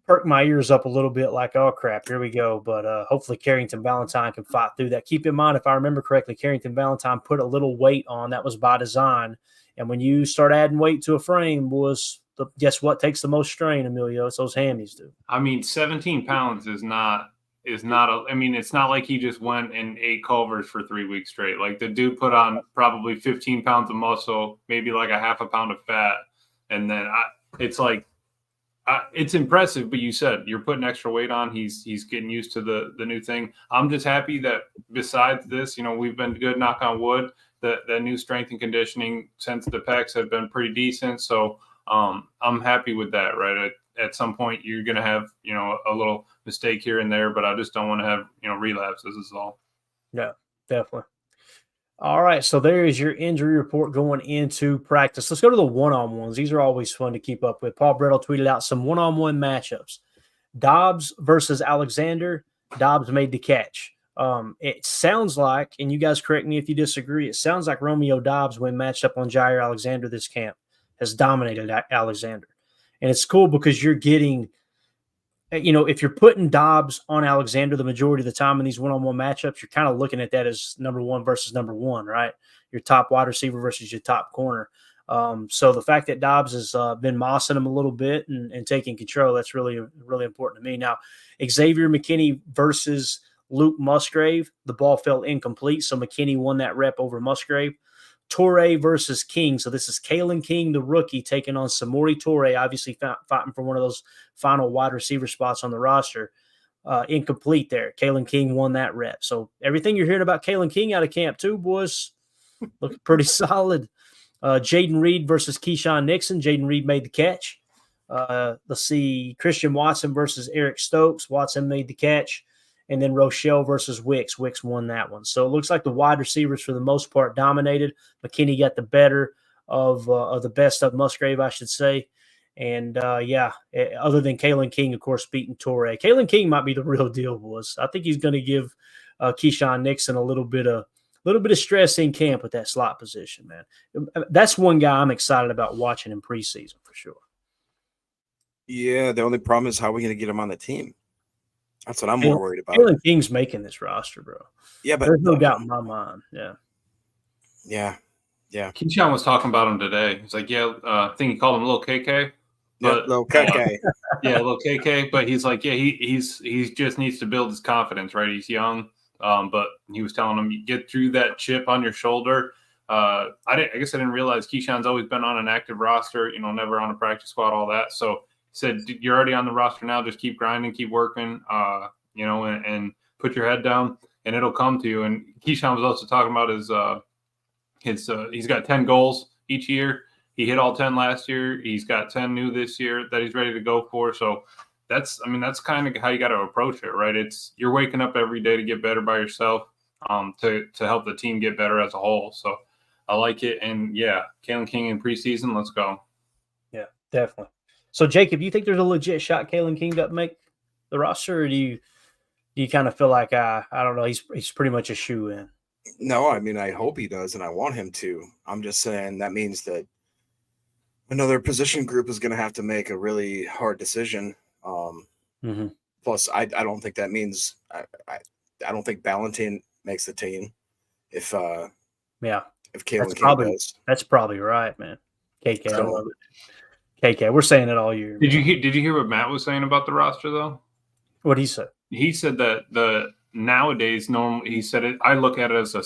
perk my ears up a little bit like, oh, crap, here we go. But hopefully Carrington Valentine can fight through that. Keep in mind, if I remember correctly, Carrington Valentine put a little weight on. That was by design. And when you start adding weight to a frame, boys, guess what takes the most strain, Emilio? It's those hammies, dude. I mean, 17 pounds is not it's not like he just went and ate Culver's for 3 weeks straight. Like, the dude put on probably 15 pounds of muscle, maybe like a half a pound of fat. And then it's impressive, but you said you're putting extra weight on. He's getting used to the new thing. I'm just happy that besides this, we've been good, knock on wood, the new strength and conditioning since the pecs have been pretty decent. So I'm happy with that, right? At some point you're going to have, a little mistake here and there, but I just don't want to have, relapses is all. Yeah, definitely. All right, so there is your injury report going into practice. Let's go to the one-on-ones. These are always fun to keep up with. Paul Brittle tweeted out some one-on-one matchups. Doubs versus Alexander. Doubs made the catch. It sounds like, and you guys correct me if you disagree, it sounds like Romeo Doubs, when matched up on Jair Alexander this camp, has dominated Alexander. And it's cool because you're getting, if you're putting Doubs on Alexander the majority of the time in these one-on-one matchups, you're kind of looking at that as number one versus number one, right? Your top wide receiver versus your top corner. So the fact that Doubs has been mossing him a little bit and taking control, that's really, really important to me. Now, Xavier McKinney versus Luke Musgrave, the ball fell incomplete, so McKinney won that rep over Musgrave. Torrey versus King. So this is Kalen King, the rookie, taking on Samori Torrey, obviously fighting for one of those final wide receiver spots on the roster. Incomplete there. Kalen King won that rep. So everything you're hearing about Kalen King out of camp too, boys, look pretty solid. Jaden Reed versus Keyshawn Nixon. Jaden Reed made the catch. Let's see, Christian Watson versus Eric Stokes. Watson made the catch. And then Rochelle versus Wicks. Wicks won that one. So it looks like the wide receivers, for the most part, dominated. McKinney got the better of the best of Musgrave, I should say. And, other than Kalen King, of course, beating Torrey. Kalen King might be the real deal, boys. I think he's going to give Keyshawn Nixon a little bit of stress in camp with that slot position, man. That's one guy I'm excited about watching in preseason for sure. Yeah, the only problem is how are we going to get him on the team? That's what I'm more worried about. Kalen King's making this roster, bro. Yeah, but there's no doubt in my mind. Yeah. Keyshawn was talking about him today. He's like, I think he called him Little KK. But, Little KK. Little KK. But he's like, he just needs to build his confidence, right? He's young. But he was telling him, you get through that chip on your shoulder. I guess I didn't realize Keyshawn's always been on an active roster, never on a practice squad, all that. So said, you're already on the roster now. Just keep grinding, keep working, and put your head down, and it'll come to you. And Keyshawn was also talking about he's got 10 goals each year. He hit all 10 last year. He's got 10 new this year that he's ready to go for. So that's kind of how you got to approach it, right? You're waking up every day to get better by yourself, to help the team get better as a whole. So I like it. And yeah, Kalen King in preseason, let's go. Yeah, definitely. So Jacob, you think there's a legit shot Kalen King to make the roster, or do you kind of feel like I don't know, he's pretty much a shoe in? No, I mean, I hope he does, and I want him to. I'm just saying that means that another position group is going to have to make a really hard decision. Plus, I don't think that means I don't think Ballentine makes the team if Kalen King does. That's probably right, man. KK, I love it. KK, we're saying it all year. Did you hear what Matt was saying about the roster though? What he said? He said that the nowadays normally he said it. I look at it as a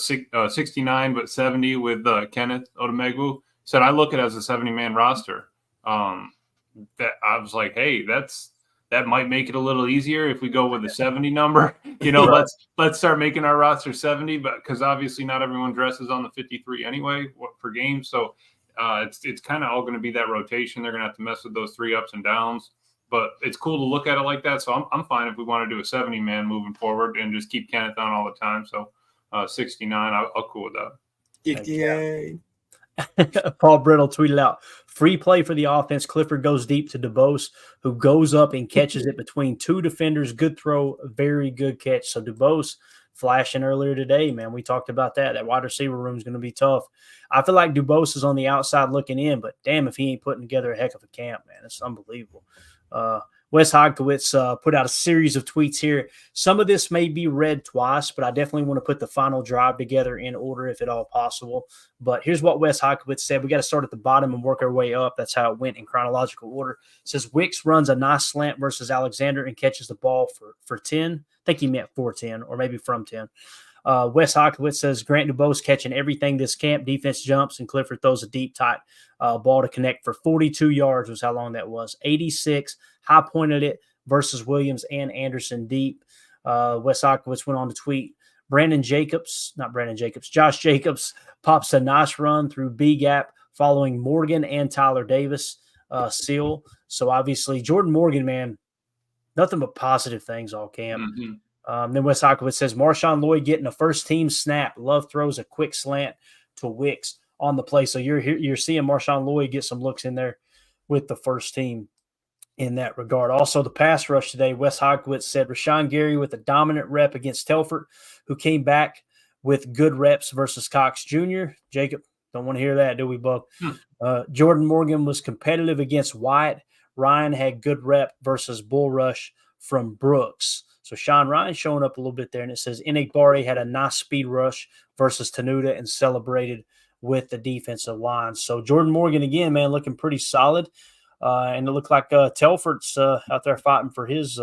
69 but 70 with Kenneth Odumegwu. Said I look at it as a 70-man roster. That I was like, hey, that might make it a little easier if we go with the 70 number. Right. let's start making our roster 70, but because obviously not everyone dresses on the 53 anyway for games. So it's kind of all going to be that rotation. They're going to have to mess with those 3 ups and downs. But it's cool to look at it like that. So I'm fine if we want to do a 70-man moving forward and just keep Kenneth on all the time. So 69, I'll cool with that. Yay. Paul Brittle tweeted out, free play for the offense. Clifford goes deep to DuBose, who goes up and catches it between 2 defenders. Good throw, very good catch. So DuBose flashing earlier today, man. We talked about that. That wide receiver room is going to be tough. I feel like DuBose is on the outside looking in, but damn if he ain't putting together a heck of a camp, man. It's unbelievable. Wes Hodkowitz put out a series of tweets here. Some of this may be read twice, but I definitely want to put the final drive together in order if at all possible. But here's what Wes Hodkowitz said. We got to start at the bottom and work our way up. That's how it went in chronological order. It says Wicks runs a nice slant versus Alexander and catches the ball for 10. I think he meant for 10 or maybe from 10. Wes Hodkowitz says Grant DuBose catching everything this camp. Defense jumps and Clifford throws a deep, tight ball to connect for 42 yards was how long that was. 86, high pointed it versus Williams and Anderson deep. Wes Hodkowitz went on to tweet, Josh Jacobs pops a nice run through B gap following Morgan and Tyler Davis seal. So obviously Jordan Morgan, man, nothing but positive things all camp. Then Wes Hodkowitz says Marshawn Lloyd getting a first team snap. Love throws a quick slant to Wicks on the play. So you're seeing Marshawn Lloyd get some looks in there with the first team in that regard. Also, the pass rush today, Wes Hodkowitz said Rashawn Gary with a dominant rep against Telford, who came back with good reps versus Cox Jr. Jacob, don't want to hear that, do we, Buck? Jordan Morgan was competitive against Wyatt. Ryan had good rep versus Bull Rush from Brooks. So Sean Ryan showing up a little bit there, and it says Enagbare had a nice speed rush versus Tenuta and celebrated with the defensive line. So Jordan Morgan, again, man, looking pretty solid. And it looked like Telford's out there fighting for his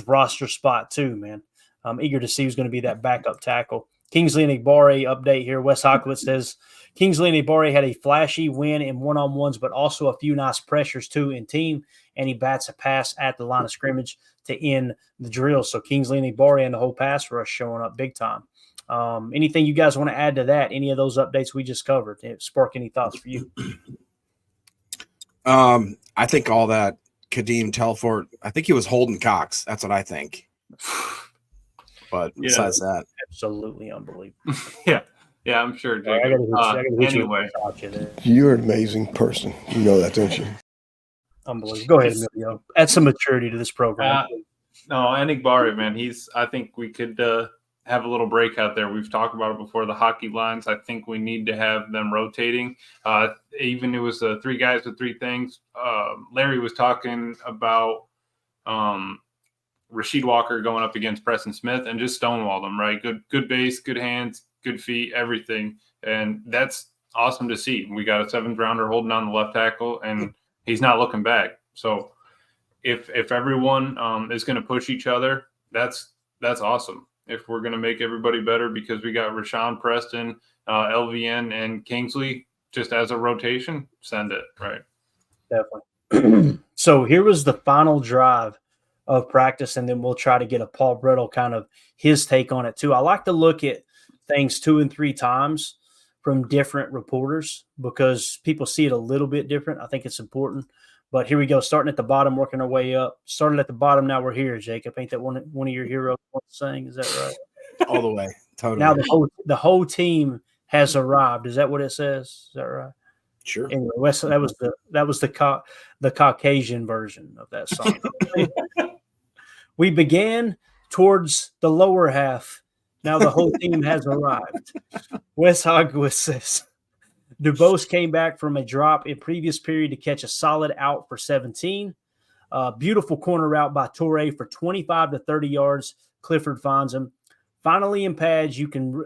roster spot too, man. I'm eager to see who's going to be that backup tackle. Kingsley Enagbare update here. Wes Hodkowitz says Kingsley Enagbare had a flashy win in one-on-ones, but also a few nice pressures too in team, and he bats a pass at the line of scrimmage to end the drill. So Kingsley Enagbare and the whole pass rush showing up big time. Anything you guys want to add to that? Any of those updates we just covered? Spark any thoughts for you? I think all that Kadeem Telford, I think he was holding Cox. That's what I think. But besides that, absolutely unbelievable. Yeah, I'm sure. Anyway, you're an amazing person. You know that, don't you? Unbelievable. Go ahead, Emilio. Add some maturity to this program. No, Enagbare, man. I think we could have a little breakout there. We've talked about it before. The hockey lines. I think we need to have them rotating. Even it was 3 guys with 3 things. Larry was talking about Rasheed Walker going up against Preston Smith and just stonewall them, right? Good base, good hands, good feet, everything. And that's awesome to see. We got a 7th rounder holding on the left tackle, and he's not looking back. So if everyone is going to push each other, that's awesome. If we're going to make everybody better because we got Rashawn, Preston, LVN, and Kingsley just as a rotation, send it, right? Definitely. So here was the final drive of practice, and then we'll try to get a Paul Brittle kind of his take on it too. I like to look at things 2 and 3 times from different reporters because people see it a little bit different. I think it's important. But here we go, starting at the bottom, working our way up. Started at the bottom, now we're here, Jacob. Ain't that one of your heroes saying? Is that right? All the way. Totally. Now the whole team has arrived. Is that what it says? Is that right? Sure. Anyway, Wes, that was the Caucasian version of that song. We began towards the lower half. Now the whole team has arrived. Wes Hogwitz says Dubose came back from a drop in previous period to catch a solid out for 17. Beautiful corner route by Torre for 25 to 30 yards. Clifford finds him. Finally, in pads, you can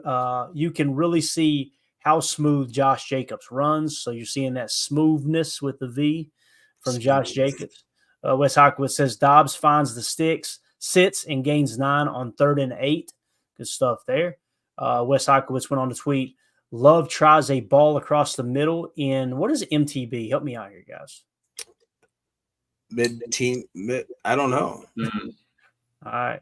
really see how smooth Josh Jacobs runs. So you're seeing that smoothness with the V from Josh Jacobs. Wes Hawkwood says Doubs finds the sticks, sits, and gains 9 on 3rd and 8. Good stuff there. Wes Hawkowitz went on to tweet, Love tries a ball across the middle in, what is MTB? Help me out here, guys. Mid. I don't know. Mm-hmm. All right.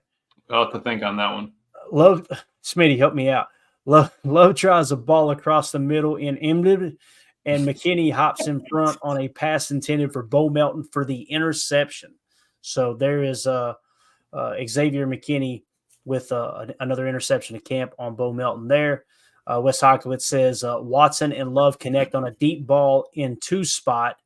I'll have to think on that one. Love, Smitty, help me out. Love tries a ball across the middle in Emden, and McKinney hops in front on a pass intended for Bo Melton for the interception. So there is Xavier McKinney with another interception to camp on Bo Melton there. Wes Hawkowitz says Watson and Love connect on a deep ball in 2 spot.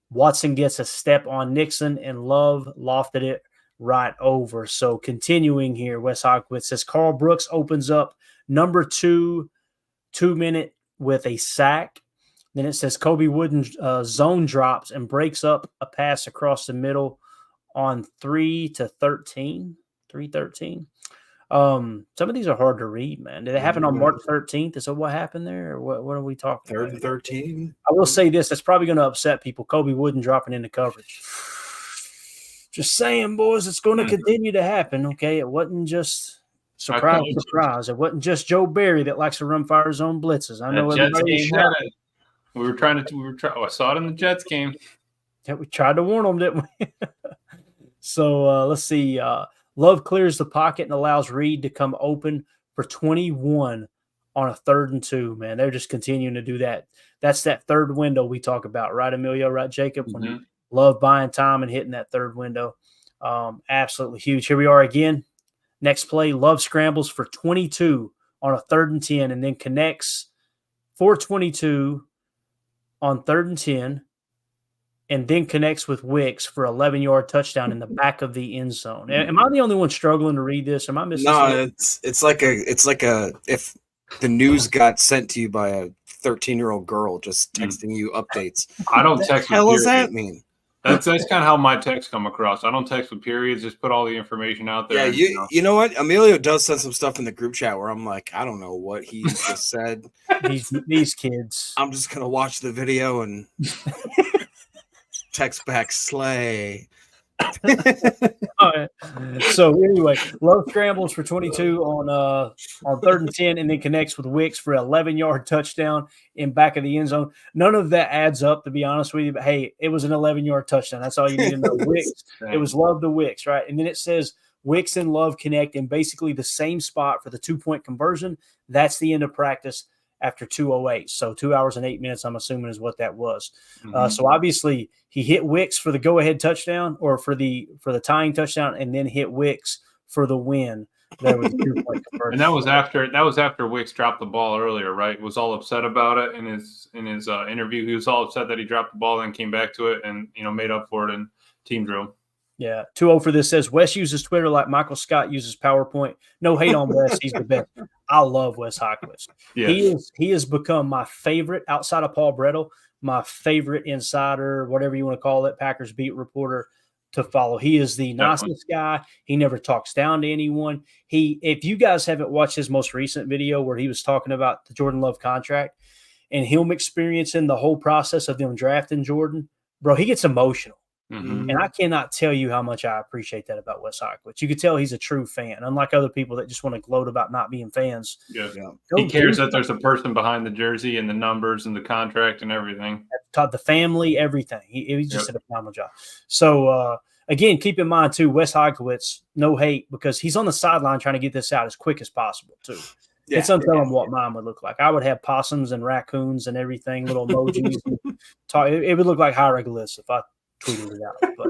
Watson gets a step on Nixon, and Love lofted it right over. So continuing here, Wes Hawkowitz says Carl Brooks opens up number 2 minute with a sack. Then it says Kobe Wooden zone drops and breaks up a pass across the middle on 3-13. 3-13. Some of these are hard to read, man. Did it happen on March 13th? Is that what happened there? Or what are we talking 3rd about? and 13. I will say this. That's probably going to upset people. Kobe Wooden dropping into coverage. Just saying, boys, it's going to continue to happen, okay? It wasn't just surprise. It wasn't just Joe Barry that likes to run fire zone blitzes. I know everybody shot it. I saw it in the Jets game. Yeah, we tried to warn them, didn't we? So let's see. Love clears the pocket and allows Reed to come open for 21 on a 3rd and 2, man. They're just continuing to do that. That's that third window we talk about, right, Emilio, right, Jacob? When Love buying time and hitting that third window. Absolutely huge. Here we are again. Next play, Love scrambles for 22 on a 3rd and 10 and then connects for 22 on 3rd and 10 and then connects with Wicks for 11-yard touchdown in the back of the end zone. Am I the only one struggling to read this? Am I missing something? It's like if the news got sent to you by a 13-year-old girl just texting you updates. I don't text. What the hell does that mean? That's kind of how my texts come across. I don't text with periods. Just put all the information out there. Yeah, you know what? Emilio does send some stuff in the group chat where I'm like, I don't know what he just said. These kids. I'm just gonna watch the video and text back slay. All right. So anyway, Love scrambles for 22 on 3rd and 10 and then connects with Wicks for 11-yard touchdown in back of the end zone. None of that adds up, to be honest with you. But hey, it was an 11-yard touchdown. That's all you need to know. Wicks. It was Love to Wicks, right? And then it says Wicks and Love connect in basically the same spot for the 2-point conversion. That's the end of practice after 2:08. So 2 hours and 8 minutes, I'm assuming, is what that was. So obviously he hit Wicks for the go-ahead touchdown or for the tying touchdown, and then hit Wicks for the win. There was 2-point conversion. And that was after Wicks dropped the ball earlier, right? Was all upset about it in his interview. He was all upset that he dropped the ball and came back to it and made up for it in team drill. Yeah, 2-0 for this says Wes uses Twitter like Michael Scott uses PowerPoint. No hate on Wes, he's the best. I love Wes Hawkins. Yes. He has become my favorite outside of Paul Brettel, my favorite insider, whatever you want to call it, Packers beat reporter to follow. He is the nicest guy. He never talks down to anyone. If you guys haven't watched his most recent video where he was talking about the Jordan Love contract and him experiencing the whole process of them drafting Jordan, bro, he gets emotional. And I cannot tell you how much I appreciate that about Wes Hawkins. You could tell he's a true fan, unlike other people that just want to gloat about not being fans. Yeah. He cares that there's a person behind the jersey and the numbers and the contract and everything. Taught the family, everything. He just did a phenomenal job. So, again, keep in mind, too, Wes Hawkins, no hate, because he's on the sideline trying to get this out as quick as possible, too. Yeah. It's untelling what mine would look like. I would have possums and raccoons and everything, little emojis. It would look like hieroglyphs if I tweeted it out. But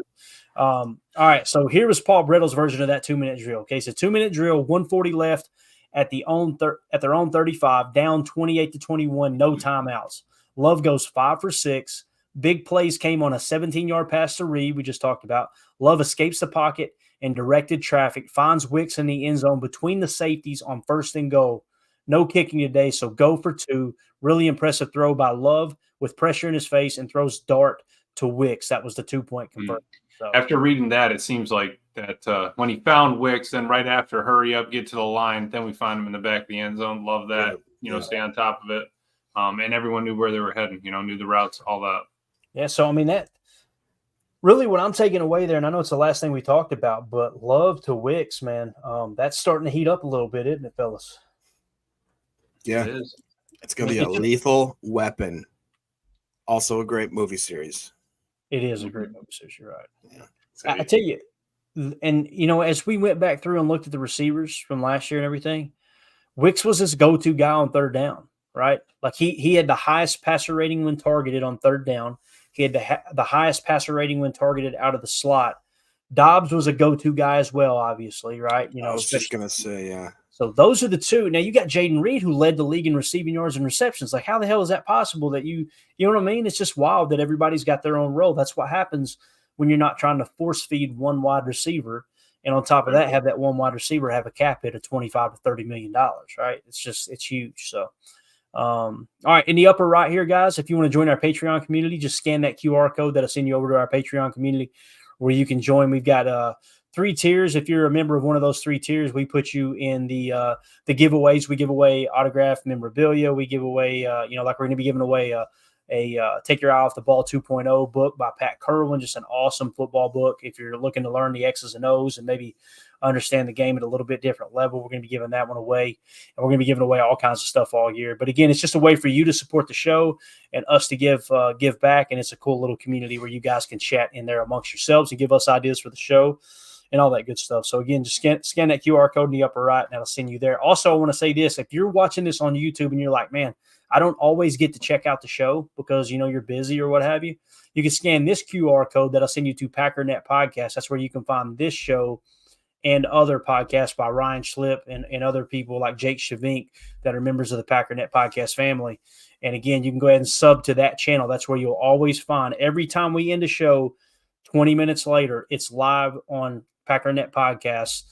all right, so here was Paul Brittle's version of that 2-minute drill. Okay, so 2-minute drill, 140 left at their own 35, down 28-21, no timeouts. Love goes 5 for 6. Big plays came on a 17-yard pass to Reed, we just talked about. Love escapes the pocket and directed traffic, finds Wicks in the end zone between the safeties on 1st and goal. No kicking today, so go for 2. Really impressive throw by Love with pressure in his face and throws dart to Wicks. That was the 2-point conversion. So, after reading that, it seems like that when he found Wicks, then right after, hurry up, get to the line, then we find him in the back of the end zone. Love that. Stay on top of it. And everyone knew where they were heading, knew the routes, all that. Yeah, so, I mean, that really what I'm taking away there, and I know it's the last thing we talked about, but Love to Wicks, man, that's starting to heat up a little bit, isn't it, fellas? Yeah, It is. It's going to be a lethal weapon. Also a great movie series. It is a great movie series, you're right. Yeah. I tell you, and, as we went back through and looked at the receivers from last year and everything, Wicks was his go-to guy on 3rd down, right? Like he had the highest passer rating when targeted on 3rd down. He had the highest passer rating when targeted out of the slot. Doubs was a go-to guy as well, obviously, right? I was just going to say, yeah. So those are the two. Now you got Jaden Reed, who led the league in receiving yards and receptions. Like, how the hell is that possible that you know what I mean? It's just wild that everybody's got their own role. That's what happens when you're not trying to force feed one wide receiver. And on top of that, have that one wide receiver have a cap hit of $25 to $30 million, right? It's huge. So, all right, in the upper right here, guys, if you want to join our Patreon community, just scan that QR code that'll send you over to our Patreon community where you can join. We've got 3 tiers. If you're a member of one of those 3 tiers, we put you in the giveaways. We give away autographed memorabilia. We give away, like we're going to be giving away a Take Your Eye Off the Ball 2.0 book by Pat Kerwin, just an awesome football book. If you're looking to learn the X's and O's and maybe understand the game at a little bit different level, we're going to be giving that one away. And we're going to be giving away all kinds of stuff all year. But again, it's just a way for you to support the show and us to give back. And it's a cool little community where you guys can chat in there amongst yourselves and give us ideas for the show and all that good stuff. So again, just scan that QR code in the upper right, and that'll send you there. Also, I want to say this. If you're watching this on YouTube and you're like, man, I don't always get to check out the show because, you're busy or what have you, you can scan this QR code that'll send you to Packernet Podcast. That's where you can find this show and other podcasts by Ryan Schlip and other people like Jake Shavink that are members of the Packernet Podcast family. And again, you can go ahead and sub to that channel. That's where you'll always find every time we end a show, 20 minutes later, it's live on Packernet Podcasts,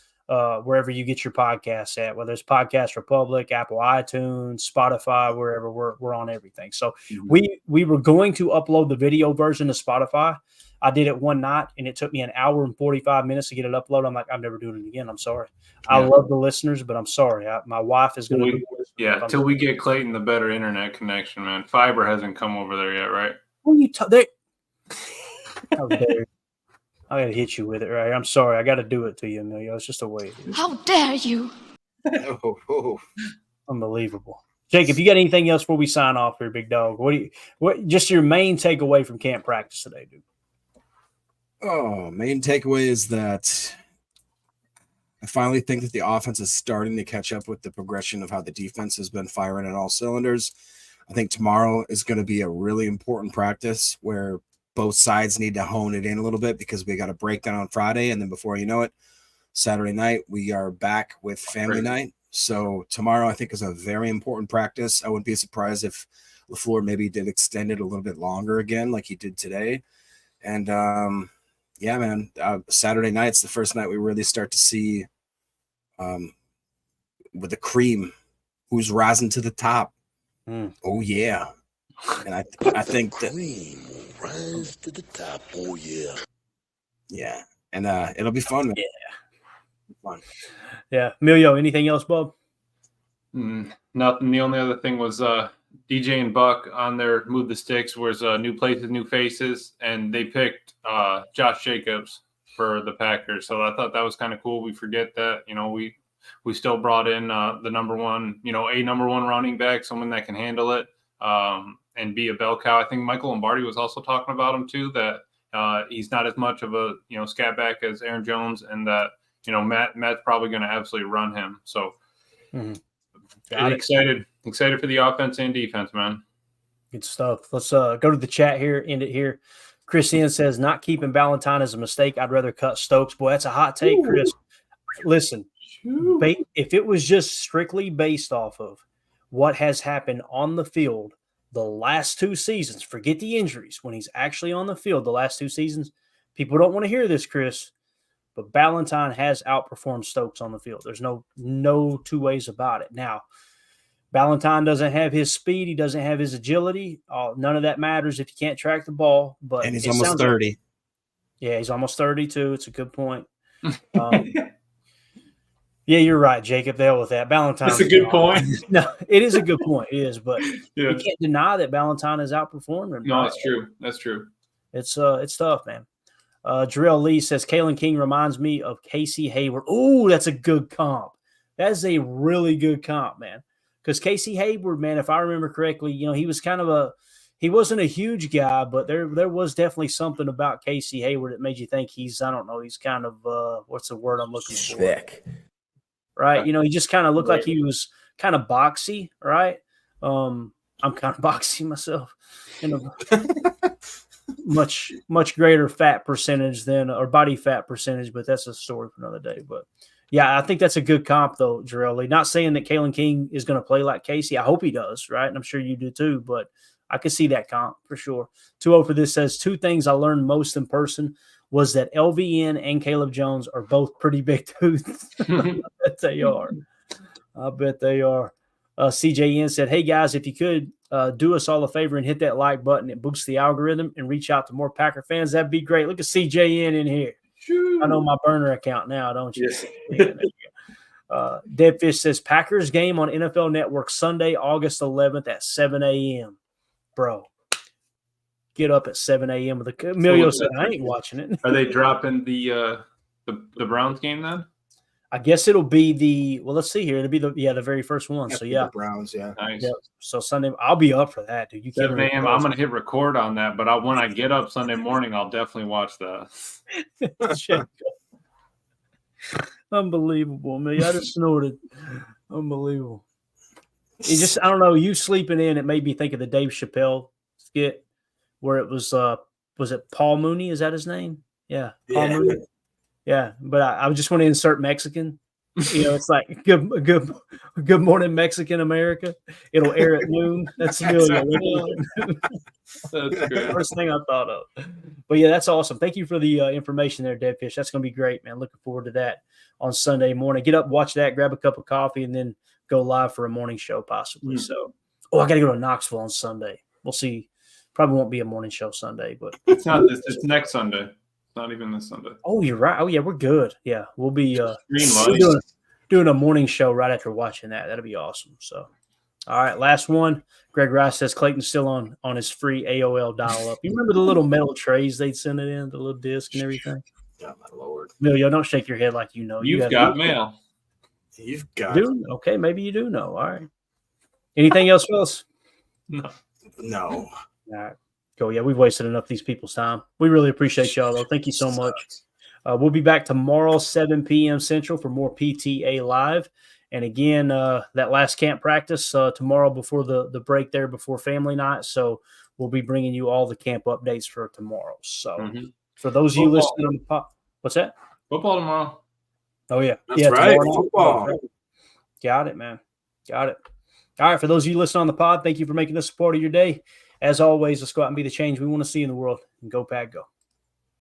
wherever you get your podcasts at, whether it's Podcast Republic, Apple iTunes, Spotify, wherever we're on everything. So we were going to upload the video version to Spotify. I did it one night and it took me an hour and 45 minutes to get it uploaded. I'm like, I'm never doing it again. I'm sorry. Yeah. I love the listeners, but I'm sorry. My wife is going to. Yeah, till we get Clayton the better internet connection, man. Fiber hasn't come over there yet, right? What are you How dare you? I got to hit you with it, right? I'm sorry. I got to do it to you, Emilio. It's just a way. How dare you? Unbelievable. Jake, if you got anything else before we sign off here, big dog, what just your main takeaway from camp practice today, dude? Oh, main takeaway is that I finally think that the offense is starting to catch up with the progression of how the defense has been firing on all cylinders. I think tomorrow is going to be a really important practice where both sides need to hone it in a little bit because we got a breakdown on Friday. And then before you know it, Saturday night, we are back with family night. So tomorrow I think is a very important practice. I wouldn't be surprised if LaFleur maybe did extend it a little bit longer again, like he did today. And yeah, man, Saturday night's the first night we really start to see with the cream who's rising to the top. Oh yeah. And I think that Cream will rise to the top. Oh yeah. Yeah. And it'll be fun, man. Yeah. Fun. Yeah. Emilio, anything else, bub? Nothing. The only other thing was DJ and Buck on their Move the Sticks was new places, new faces, and they picked Josh Jacobs for the Packers. So I thought that was kind of cool. We forget that, we still brought in the number one running back, someone that can handle it and be a bell cow. I think Michael Lombardi was also talking about him too, that he's not as much of a, scat back as Aaron Jones, and that, Matt's probably going to absolutely run him. So Excited for the offense and defense, man. Good stuff. Let's go to the chat here, end it here. Chris Ian says, not keeping Ballantyne is a mistake. I'd rather cut Stokes. Boy, that's a hot take, Chris. Listen, if it was just strictly based off of what has happened on the field the last 2 seasons, forget the injuries, when he's actually on the field the last 2 seasons, people don't want to hear this, Chris, but Ballantyne has outperformed Stokes on the field. There's no 2 ways about it. Now, Ballantyne doesn't have his speed. He doesn't have his agility. None of that matters if you can't track the ball. But and he's almost 30. Yeah, he's almost 30 too. It's a good point. Yeah, you're right, Jacob. The hell with that. Ballantyne. That's a good point. No, it is a good point. It is, but you can't deny that Ballantyne has outperformed him. No, that's true. That's true. It's tough, man. Jarrell Lee says Kalen King reminds me of Casey Hayward. Oh, that's a good comp. That is a really good comp, man. Because Casey Hayward, man, if I remember correctly, he was he wasn't a huge guy, but there was definitely something about Casey Hayward that made you think he's kind of what's the word I'm looking for? Thick. Right. He just kind of looked like he was kind of boxy, right? I'm kind of boxy myself. Much greater fat percentage or body fat percentage, but that's a story for another day. But yeah, I think that's a good comp though, Jarrell Lee. Not saying that Kalen King is going to play like Casey. I hope he does, right? And I'm sure you do too, but I can see that comp for sure. 2-0 for this says 2 things I learned most in person was that LVN and Caleb Jones are both pretty big dudes. I bet they are. CJN said, hey guys, if you could do us all a favor and hit that like button, it boosts the algorithm and reach out to more Packer fans. That'd be great. Look at CJN in here. I know my burner account now, don't you? Yes. Deadfish says Packers game on NFL Network Sunday, August 11th at 7 a.m. Bro, get up at 7 a.m. with the Emilio said I ain't watching it. Are they dropping the Browns game then? I guess it'll be let's see here. It'll be the very first one. So yeah, the Browns, yeah. Nice. Yeah. So Sunday, I'll be up for that, dude. You can't. 7 a.m. I'm gonna hit record on that, but when I get up Sunday morning, I'll definitely watch that. Unbelievable, man. I just snorted. Unbelievable. I don't know. You sleeping in, it made me think of the Dave Chappelle skit where it was it Paul Mooney? Is that his name? Yeah, Paul Mooney. Yeah, but I just want to insert Mexican. It's like good morning, Mexican America. It'll air at noon. That's Emilio. That's good. First thing I thought of. But yeah, that's awesome. Thank you for the information there, Deadfish. That's going to be great, man. Looking forward to that on Sunday morning. Get up, watch that, grab a cup of coffee, and then go live for a morning show possibly. So, I got to go to Knoxville on Sunday. We'll see. Probably won't be a morning show Sunday, but it's not. It's next Sunday. Not even this Sunday. Oh, you're right. Oh, yeah, we're good. Yeah, we'll be doing a morning show right after watching that. That'll be awesome. So, all right, last one. Greg Rice says Clayton's still on his free AOL dial-up. You remember the little metal trays they'd send it in, the little disc and everything? Oh, my Lord. Emilio, don't shake your head like you know. You've got mail. You've got okay, maybe you do know. All right. Anything else, Phyllis? No. All right. Cool. Yeah, we've wasted enough of these people's time. We really appreciate y'all, though. Thank you so much. We'll be back tomorrow, 7 p.m. Central for more PTA Live. And again, that last camp practice tomorrow before the break there, before family night. So we'll be bringing you all the camp updates for tomorrow. So for those of you listening on the pod, what's that? Football tomorrow. Oh, yeah. That's right. Football. Right. Got it, man. Got it. All right. For those of you listening on the pod, thank you for making this a part of your day. As always, let's go out and be the change we want to see in the world. And go Pack, go.